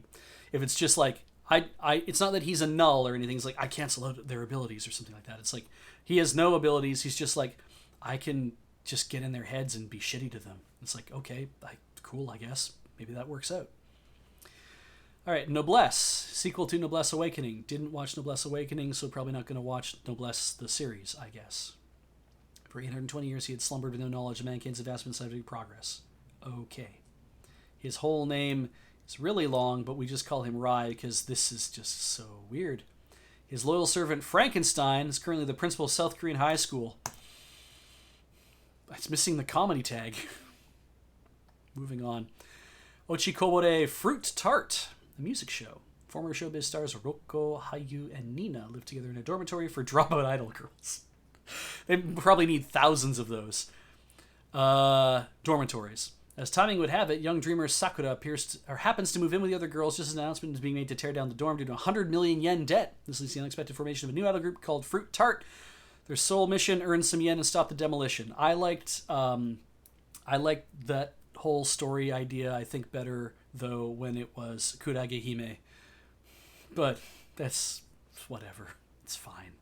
it's just like, it's not that he's a null or anything. It's like, I cancel out their abilities or something like that. It's like, he has no abilities. He's just like, I can just get in their heads and be shitty to them. It's like, okay, cool, I guess. Maybe that works out. All right, Noblesse. Sequel to Noblesse Awakening. Didn't watch Noblesse Awakening, so probably not going to watch Noblesse the series, I guess. For 820 years, he had slumbered with no knowledge of mankind's advancement and scientific progress. Okay. His whole name... It's really long, but we just call him Rai because this is just so weird. His loyal servant Frankenstein is currently the principal of South Korean high school. It's missing the comedy tag. Moving on. Ochikobore Fruit Tart, a music show. Former showbiz stars Roko, Hayu, and Nina live together in a dormitory for dropout idol girls. They probably need thousands of those. Dormitories. As timing would have it, young dreamer Sakura happens to move in with the other girls just as an announcement is being made to tear down the dorm due to 100 million yen debt. This leads to the unexpected formation of a new idol group called Fruit Tart. Their sole mission: earn some yen and stop the demolition. I liked that whole story idea, I think, better though when it was Kurage Hime. But that's whatever. It's fine.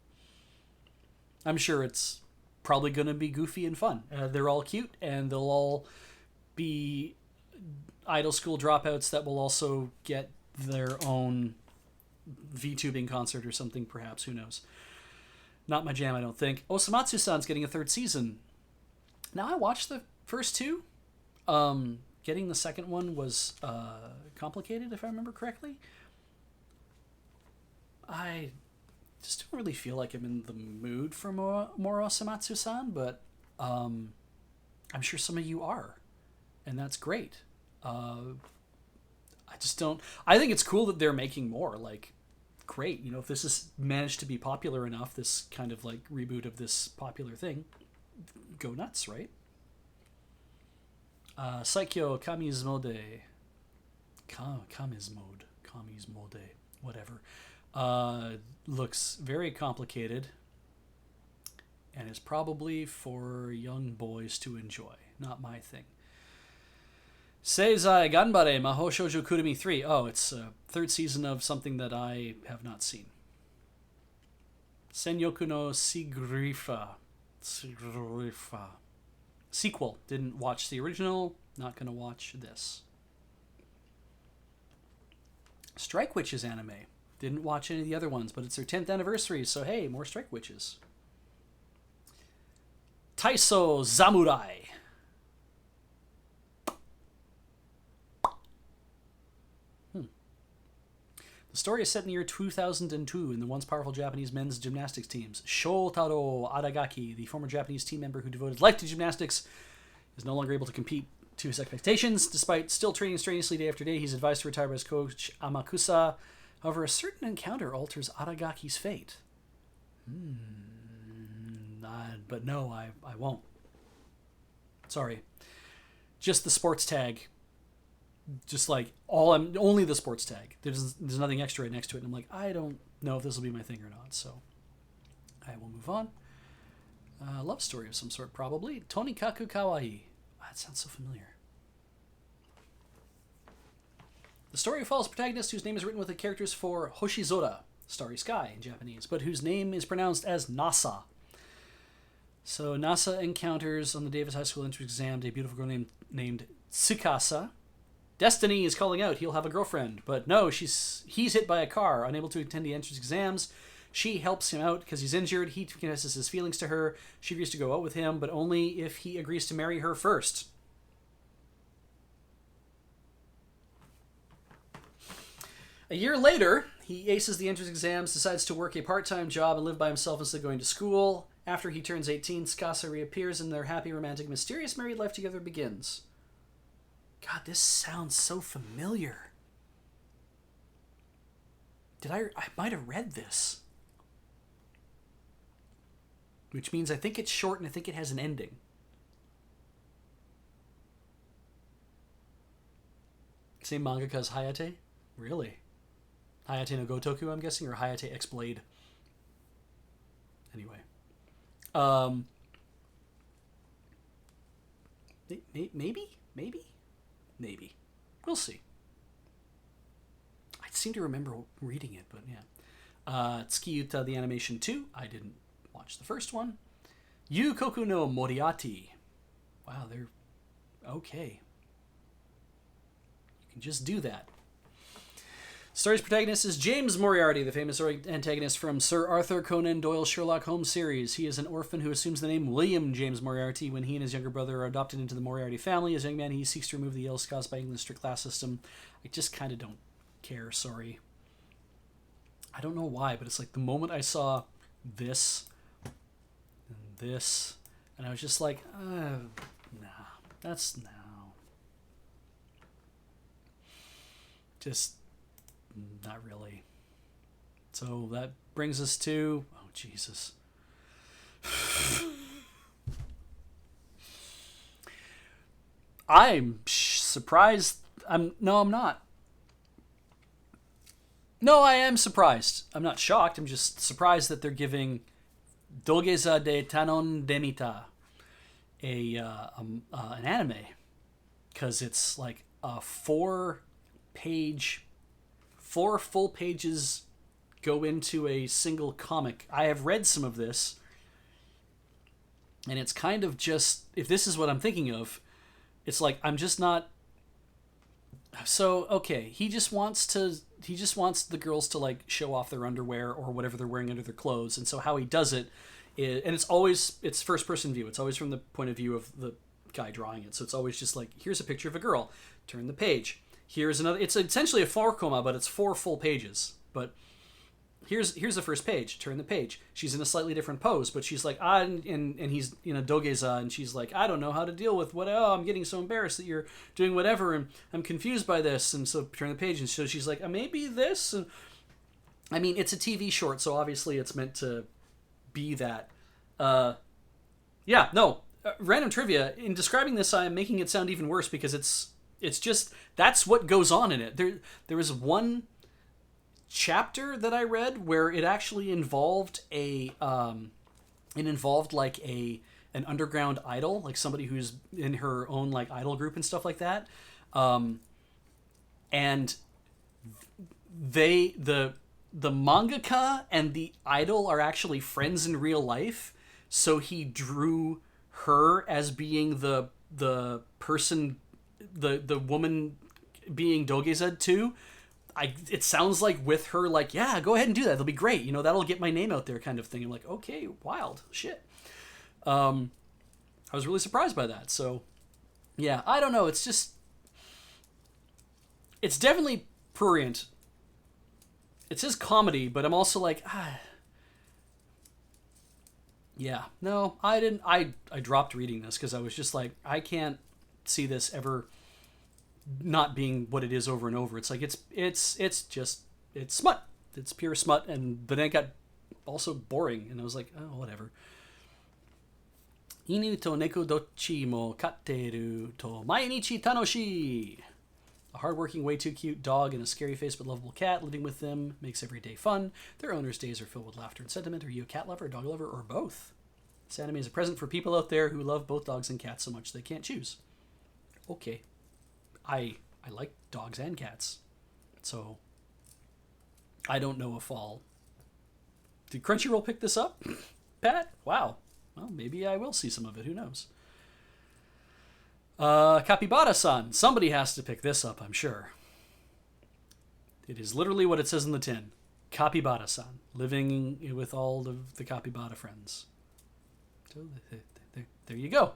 I'm sure it's probably going to be goofy and fun. They're all cute, and they'll all be idol school dropouts that will also get their own VTubing concert or something, perhaps. Who knows? Not my jam, I don't think. Osamatsu-san's getting a third season. Now, I watched the first two. Getting the second one was complicated, if I remember correctly. I just don't really feel like I'm in the mood for more Osamatsu-san, but I'm sure some of you are. And that's great. I just don't... I think it's cool that they're making more. Like, great. You know, if this has managed to be popular enough, this kind of, like, reboot of this popular thing, go nuts, right? Saikyo Kamizmode. Kamizmode. Whatever. Looks very complicated. And is probably for young boys to enjoy. Not my thing. Seizai Ganbare Mahou Shoujo Kurumi 3. Oh, it's a third season of something that I have not seen. Senyoku no Sigrifa. Sequel. Didn't watch the original. Not going to watch this. Strike Witches anime. Didn't watch any of the other ones, but it's their 10th anniversary, so hey, more Strike Witches. Taiso Zamurai. The story is set in the year 2002 in the once powerful Japanese men's gymnastics teams. Shotaro Aragaki, the former Japanese team member who devoted life to gymnastics, is no longer able to compete to his expectations. Despite still training strenuously day after day, he's advised to retire by his coach Amakusa. However, a certain encounter alters Aragaki's fate. But no, I won't. Sorry. Just the sports tag. Just like only the sports tag. There's nothing extra right next to it. And I'm like, I don't know if this will be my thing or not. So I will move on. Love story of some sort, probably. Tonikaku Kawaii. That sounds so familiar. The story follows a protagonist whose name is written with the characters for Hoshizora, starry sky in Japanese, but whose name is pronounced as Nasa. So Nasa encounters on the day of his high school entrance exam a beautiful girl named Tsukasa. Destiny is calling out he'll have a girlfriend, but no, he's hit by a car, unable to attend the entrance exams. She helps him out because he's injured. He confesses his feelings to her. She agrees to go out with him, but only if he agrees to marry her first. A year later, he aces the entrance exams, decides to work a part-time job and live by himself instead of going to school. After he turns 18, Tsukasa reappears and their happy, romantic, mysterious married life together begins. God, this sounds so familiar. I might have read this. Which means I think it's short and I think it has an ending. Same mangaka as Hayate? Really? Hayate no Gotoku, I'm guessing, or Hayate X Blade. Anyway. Maybe. We'll see. I seem to remember reading it, but yeah. Tsukiyuta the Animation 2. I didn't watch the first one. Yukoku no Moriarty. Wow, they're okay. You can just do that. Story's protagonist is James Moriarty, the famous antagonist from Sir Arthur Conan Doyle's Sherlock Holmes series. He is an orphan who assumes the name William James Moriarty when he and his younger brother are adopted into the Moriarty family. As a young man, he seeks to remove the ills caused by England's strict class system. I just kind of don't care, sorry. I don't know why, but it's like the moment I saw this and this, and I was just like, no. Just... Not really. So that brings us to... Oh, Jesus. I'm surprised. No, I'm not. No, I am surprised. I'm not shocked. I'm just surprised that they're giving Dogeza de Tanon Denita an anime, because it's like a 4 full pages go into a single comic. I have read some of this, and it's kind of just, if this is what I'm thinking of, it's like I'm just not. So okay, he just wants the girls to like show off their underwear or whatever they're wearing under their clothes, and so how he does it is, and it's first person view. It's always from the point of view of the guy drawing it. So it's always just like, here's a picture of a girl, turn the page. Here's another. It's essentially a 4 but it's 4 full pages. But here's the first page. Turn the page. She's in a slightly different pose, but she's like, and he's in a dogeza, and she's like, I don't know how to deal with what. Oh, I'm getting so embarrassed that you're doing whatever, and I'm confused by this. And so turn the page, and so she's like, maybe this. And I mean, it's a TV short, so obviously it's meant to be that. Yeah, no. Random trivia. In describing this, I am making it sound even worse because it's just, that's what goes on in it. There was one chapter that I read where it actually involved an underground idol, like somebody who's in her own like idol group and stuff like that. And the mangaka and the idol are actually friends in real life, so he drew her as being the person, the woman being dogezed too. It sounds like with her, like, yeah, go ahead and do that. It'll be great. You know, that'll get my name out there kind of thing. I'm like, okay, wild shit. I was really surprised by that. So, yeah, I don't know. It's just, it's definitely prurient. It says comedy, but I'm also like, yeah, no, I didn't. I dropped reading this because I was just like, I can't see this ever not being what it is over and over. It's like it's smut. It's pure smut, but then it got also boring, and I was like, oh, whatever. Inu to neko dochi mo katteru to mainichi tanoshii. A hardworking, way too cute dog and a scary face but lovable cat living with them makes every day fun. Their owner's days are filled with laughter and sentiment. Are you a cat lover, a dog lover, or both? This anime is a present for people out there who love both dogs and cats so much they can't choose. Okay. I like dogs and cats. So I don't know if I'll... Did Crunchyroll pick this up? Pat? Wow. Well, maybe I will see some of it. Who knows? Capybara-san. Somebody has to pick this up, I'm sure. It is literally what it says in the tin. Capybara-san. Living with all of the capybara friends. So there you go.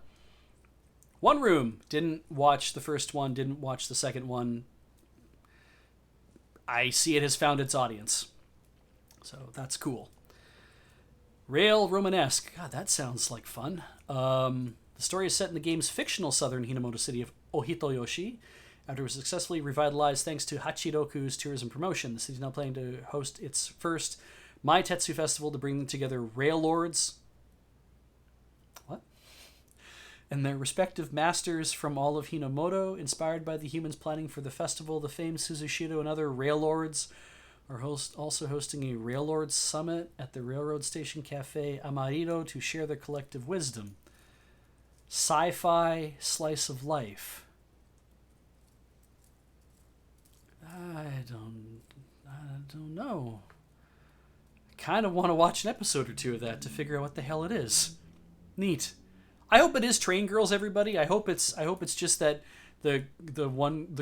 One Room. Didn't watch the first one. Didn't watch the second one. I see it has found its audience. So that's cool. Rail Romanesque. God, that sounds like fun. The story is set in the game's fictional southern Hinamoto city of Ohitoyoshi. After it was successfully revitalized thanks to Hachiroku's tourism promotion, the city is now planning to host its first Mai Tetsu festival to bring together rail lords. What? And their respective masters from all of Hinamoto. Inspired by the humans planning for the festival, the famed Suzushiro and other rail lords are also hosting a rail lords summit at the railroad station cafe Amariro to share their collective wisdom. Sci-fi slice of life. I don't know. I kind of want to watch an episode or two of that to figure out what the hell it is. Neat. I hope it is Train Girls, everybody. I hope it's just that the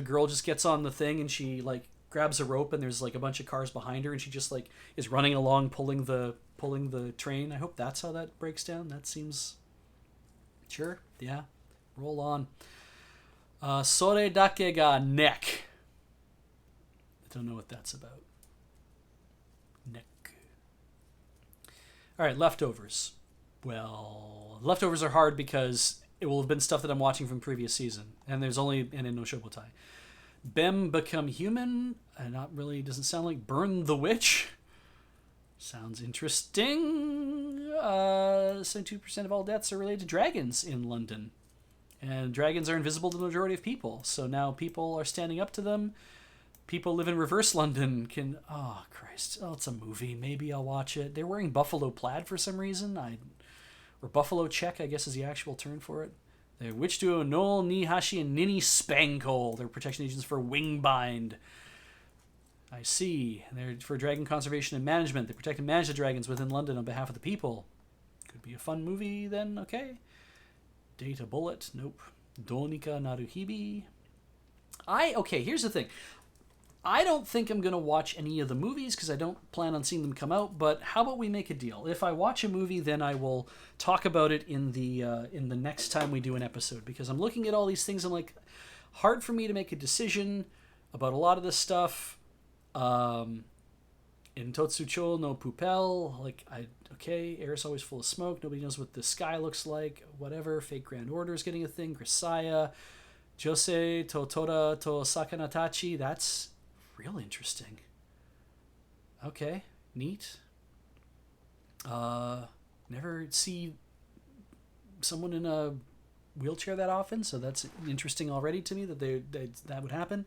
girl just gets on the thing and she like grabs a rope and there's like a bunch of cars behind her and she just like is running along pulling the train. I hope that's how that breaks down. That seems sure. Yeah. Roll on. Sore dake ga neck. I don't know what that's about. Neck. All right, Leftovers. Well, Leftovers are hard because it will have been stuff that I'm watching from previous season, and there's only in no Shobutai. Bem Become Human. Not really, doesn't sound like Burn the Witch. Sounds interesting. 72% of all deaths are related to dragons in London. And dragons are invisible to the majority of people. So now people are standing up to them. People live in reverse London can... Oh, Christ. Oh, it's a movie. Maybe I'll watch it. They're wearing buffalo plaid for some reason. Or buffalo check, I guess is the actual term for it. The witch duo Noel, Nihashi, and Ninny Spankle. They're protection agents for Wingbind. I see. They're for dragon conservation and management. They protect and manage the dragons within London on behalf of the people. Could be a fun movie then, okay. Data Bullet, nope. Donika Naruhibi. Okay, here's the thing. I don't think I'm going to watch any of the movies because I don't plan on seeing them come out, but how about we make a deal? If I watch a movie, then I will talk about it in the next time we do an episode, because I'm looking at all these things and like, hard for me to make a decision about a lot of this stuff. In Totsucho no Pupel, air's always full of smoke. Nobody knows what the sky looks like. Whatever. Fake Grand Order is getting a thing. Grisaya, Jose Totora to Sakanatachi. That's real interesting. Okay, neat. Never see someone in a wheelchair that often, so that's interesting already to me that that would happen.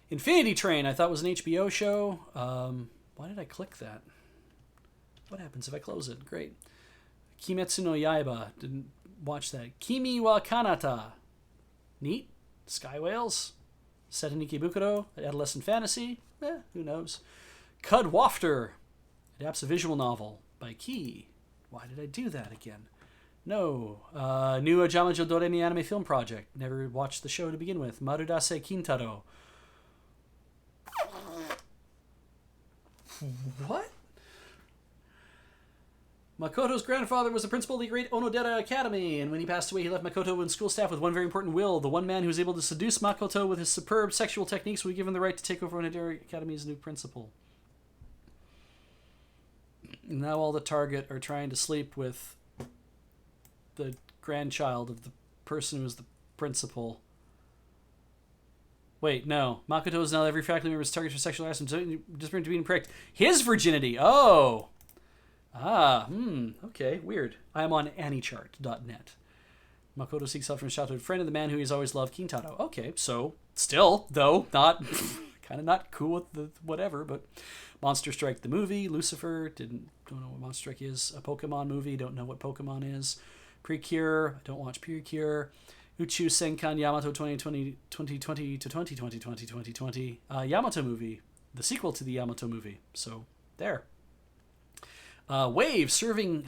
Infinity Train, I thought was an HBO show. Why did I click that? What happens if I close it? Great. Kimetsu no Yaiba, didn't watch that. Kimi wa Kanata, neat. Sky Whales, set in Ikebukuro, adolescent fantasy, who knows. Cud Wafter, adapts a visual novel by Key. Why did I do that again? No. New Ajamajo Doremi anime film project. Never watched the show to begin with. Marudase Kintaro. What? Makoto's grandfather was the principal of the great Onodera Academy, and when he passed away, he left Makoto and school staff with one very important will. The one man who was able to seduce Makoto with his superb sexual techniques would give him the right to take over Onodera Academy's new principal. Now all the Target are trying to sleep with the grandchild of the person who was the principal. Wait, no. Makoto is now every faculty member's target for sexual harassment, just to being pricked. His virginity! Oh! Okay, weird. I am on anychart.net. Makoto seeks help from his childhood friend and the man who he's always loved, Kintaro. Okay, so, still, though, not, kind of not cool with the whatever, but Monster Strike the movie, Lucifer, don't know what Monster Strike is, a Pokemon movie, don't know what Pokemon is, Precure, don't watch Precure, Uchu Senkan Yamato 2020 to 2020, Yamato movie, the sequel to the Yamato movie, so, there. Wave surfing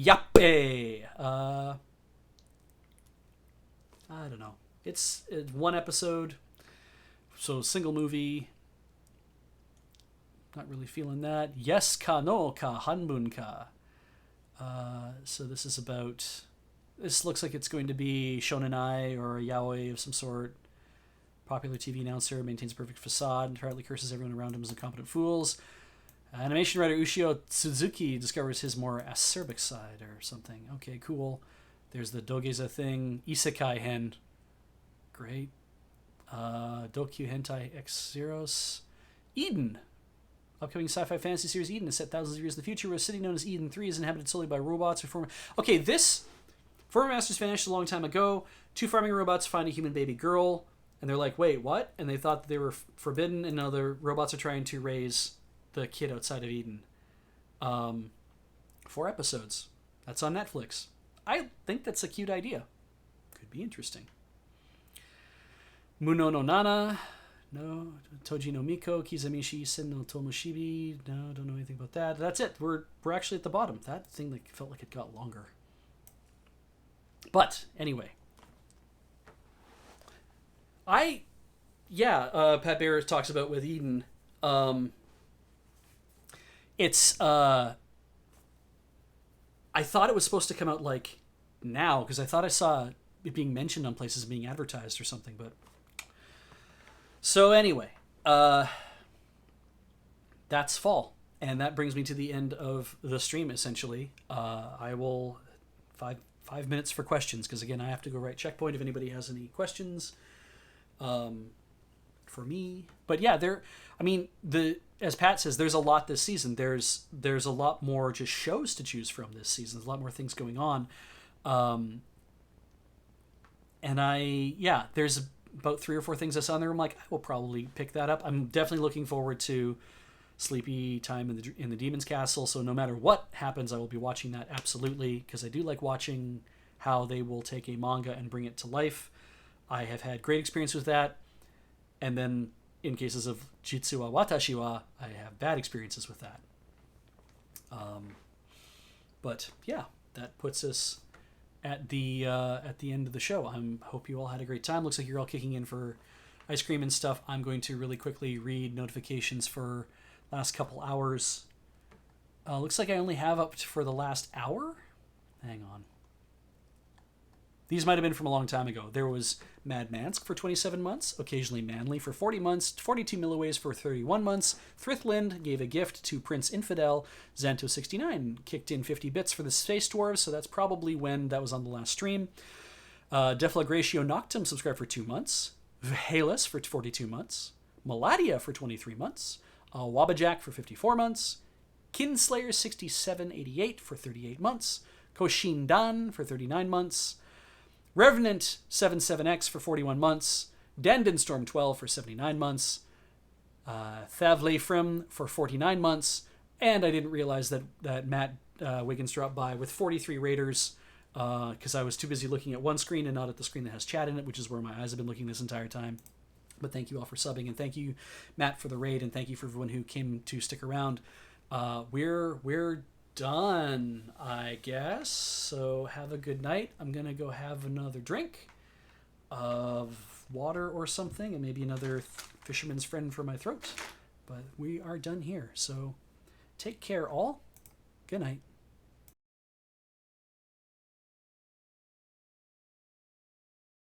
yappe. I don't know. It's one episode, so single movie. Not really feeling that. Yes ka no ka hanbun ka. So this is about. This looks like it's going to be shonenai or a yaoi of some sort. Popular TV announcer maintains a perfect facade and entirely curses everyone around him as incompetent fools. Animation writer Ushio Suzuki discovers his more acerbic side or something. Okay, cool. There's the Dogeza thing. Isekai Hen. Great. Dokyu Hentai X Zeros. Eden. Upcoming sci-fi fantasy series Eden is set thousands of years in the future, where a city known as Eden 3 is inhabited solely by robots. Okay, this... Former Masters vanished a long time ago. Two farming robots find a human baby girl, and they're like, wait, what? And they thought that they were forbidden, and now the robots are trying to raise... the kid outside of Eden. 4 episodes. That's on Netflix. I think that's a cute idea. Could be interesting. Muno no Nana. No. Toji no Miko. Kizamishi Sen no Tomoshibi. No, don't know anything about that. That's it. We're actually at the bottom. That thing like felt like it got longer. But, anyway. Pat Bear talks about with Eden, it's I thought it was supposed to come out like now, because I thought I saw it being mentioned on places being advertised or something, but so anyway, that's fall, and that brings me to the end of the stream essentially. I will 5 minutes for questions, because again I have to go right checkpoint if anybody has any questions. for me. But yeah, I mean, as Pat says, there's a lot this season. There's a lot more just shows to choose from this season. There's a lot more things going on. And there's about 3 or 4 things I saw in there. I'm like, I will probably pick that up. I'm definitely looking forward to Sleepy Time in the Demon's Castle. So no matter what happens, I will be watching that absolutely, because I do like watching how they will take a manga and bring it to life. I have had great experience with that. And then in cases of Jitsu wa Watashi wa, I have bad experiences with that. But yeah, that puts us at the end of the show. I hope you all had a great time. Looks like you're all kicking in for ice cream and stuff. I'm going to really quickly read notifications for last couple hours. Looks like I only have up for the last hour. Hang on. These might have been from a long time ago. There was Mad Mansk for 27 months, Occasionally Manly for 40 months, 42 Milliways for 31 months, Thrithland gave a gift to Prince Infidel, Xanto69 kicked in 50 bits for the Space Dwarves, so that's probably when that was on the last stream. Deflagratio Noctum subscribed for 2 months, Vhalis for 42 months, Maladia for 23 months, Wabajack for 54 months, Kinslayer6788 for 38 months, Koshin Dan for 39 months, Revenant 77X for 41 months, Dandenstorm 12 for 79 months, Thavlefrim for 49 months, and I didn't realize that Matt Wiggins dropped by with 43 Raiders, because I was too busy looking at one screen and not at the screen that has chat in it, which is where my eyes have been looking this entire time. But thank you all for subbing, and thank you, Matt, for the raid, and thank you for everyone who came to stick around. We're done, I guess. So have a good night. I'm going to go have another drink of water or something, and maybe another fisherman's friend for my throat. But we are done here. So take care, all. Good night.